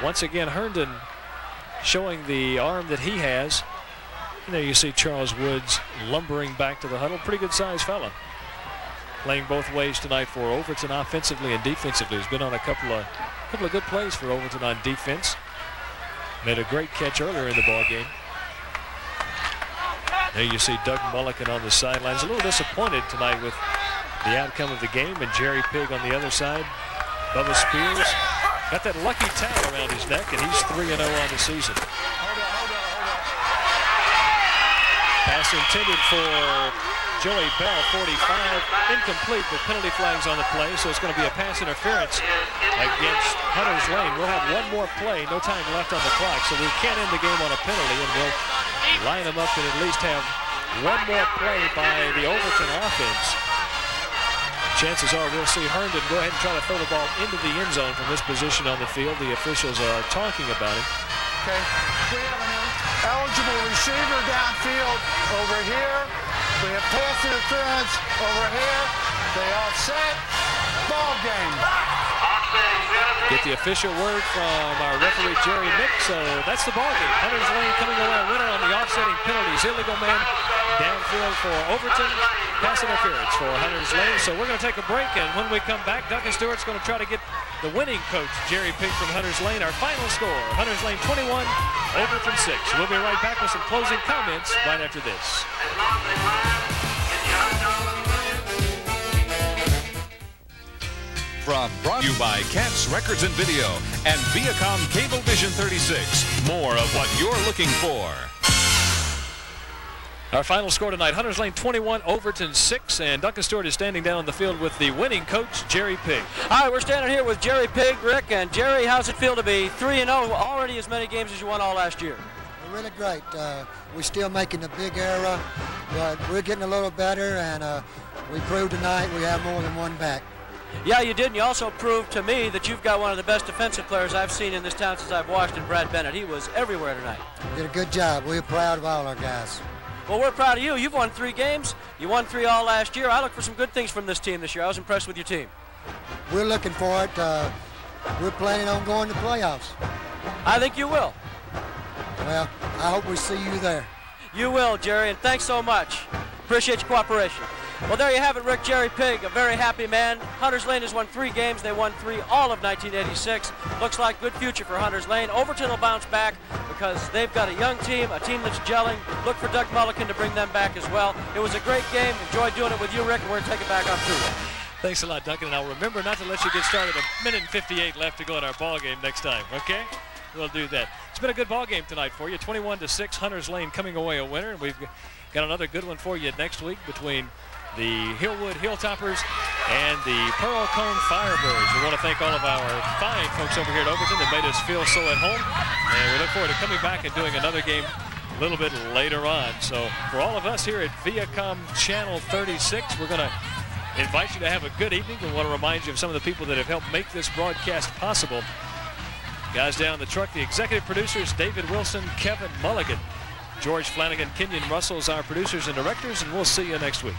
once again Herndon showing the arm that he has. And there you see Charles Woods lumbering back to the huddle. Pretty good sized fella. Playing both ways tonight for Overton, offensively and defensively. He's been on a couple of good plays for Overton on defense. Made a great catch earlier in the ball game. There you see Doug Mulliken on the sidelines, a little disappointed tonight with the outcome of the game, and Jerry Pig on the other side. Bubba Spears got that lucky towel around his neck, and he's 3-0 on the season. Pass intended for Joey Bell, 45, incomplete, but penalty flags on the play, so it's going to be a pass interference against Hunters Lane. We'll have one more play, no time left on the clock, so we can't end the game on a penalty, and we'll line them up and at least have one more play by the Overton offense. Chances are we'll see Herndon go ahead and try to throw the ball into the end zone from this position on the field. The officials are talking about it. Okay, we have an eligible receiver downfield over here. We have pass interference over here. They offset. Ball game. Get the official word from our referee Jerry Mick, so that's the ball game. Hunters Lane coming away a winner on the offsetting penalties. Illegal man downfield for Overton. Pass interference for Hunters Lane. So we're going to take a break, and when we come back, Duncan Stewart's going to try to get the winning coach, Jerry Pig from Hunters Lane. Our final score, Hunters Lane 21, Overton 6. We'll be right back with some closing comments right after this. Brought to you by Cats Records and Video and Viacom Cablevision 36. More of what you're looking for. Our final score tonight, Hunters Lane 21, Overton 6, and Duncan Stewart is standing down on the field with the winning coach, Jerry Pigg. All right, we're standing here with Jerry Pigg, Rick, and Jerry, how's it feel to be 3-0, already as many games as you won all last year? Really great. We're still making a big error, but we're getting a little better, and we proved tonight we have more than one back. Yeah, you did, and you also proved to me that you've got one of the best defensive players I've seen in this town since I've watched in Brad Bennett. He was everywhere tonight. Did a good job. We're proud of all our guys. Well, we're proud of you. You've won 3 games. You won 3 all last year. I look for some good things from this team this year. I was impressed with your team. We're looking for it. We're planning on going to playoffs. I think you will. Well, I hope we see you there. You will, Jerry, and thanks so much. Appreciate your cooperation. Well, there you have it, Rick. Jerry Pigg, a very happy man. Hunters Lane has won 3 games. They won 3 all of 1986. Looks like good future for Hunters Lane. Overton will bounce back because they've got a young team, a team that's gelling. Look for Doug Mulliken to bring them back as well. It was a great game. Enjoyed doing it with you, Rick, and we're going to take it back up to you. Thanks a lot, Duncan, and I'll remember not to let you get started. 1:58 left to go in our ball game next time, okay? We'll do that. It's been a good ball game tonight for you. 21-6, Hunters Lane coming away a winner. We've got another good one for you next week between the Hillwood Hilltoppers and the Pearl Cone Firebirds. We want to thank all of our fine folks over here at Overton that made us feel so at home. And we look forward to coming back and doing another game a little bit later on. So for all of us here at Viacom Channel 36, we're going to invite you to have a good evening. We want to remind you of some of the people that have helped make this broadcast possible. Guys down the truck, the executive producers, David Wilson, Kevin Mulligan, George Flanagan, Kenyon Russell's our producers and directors, and we'll see you next week.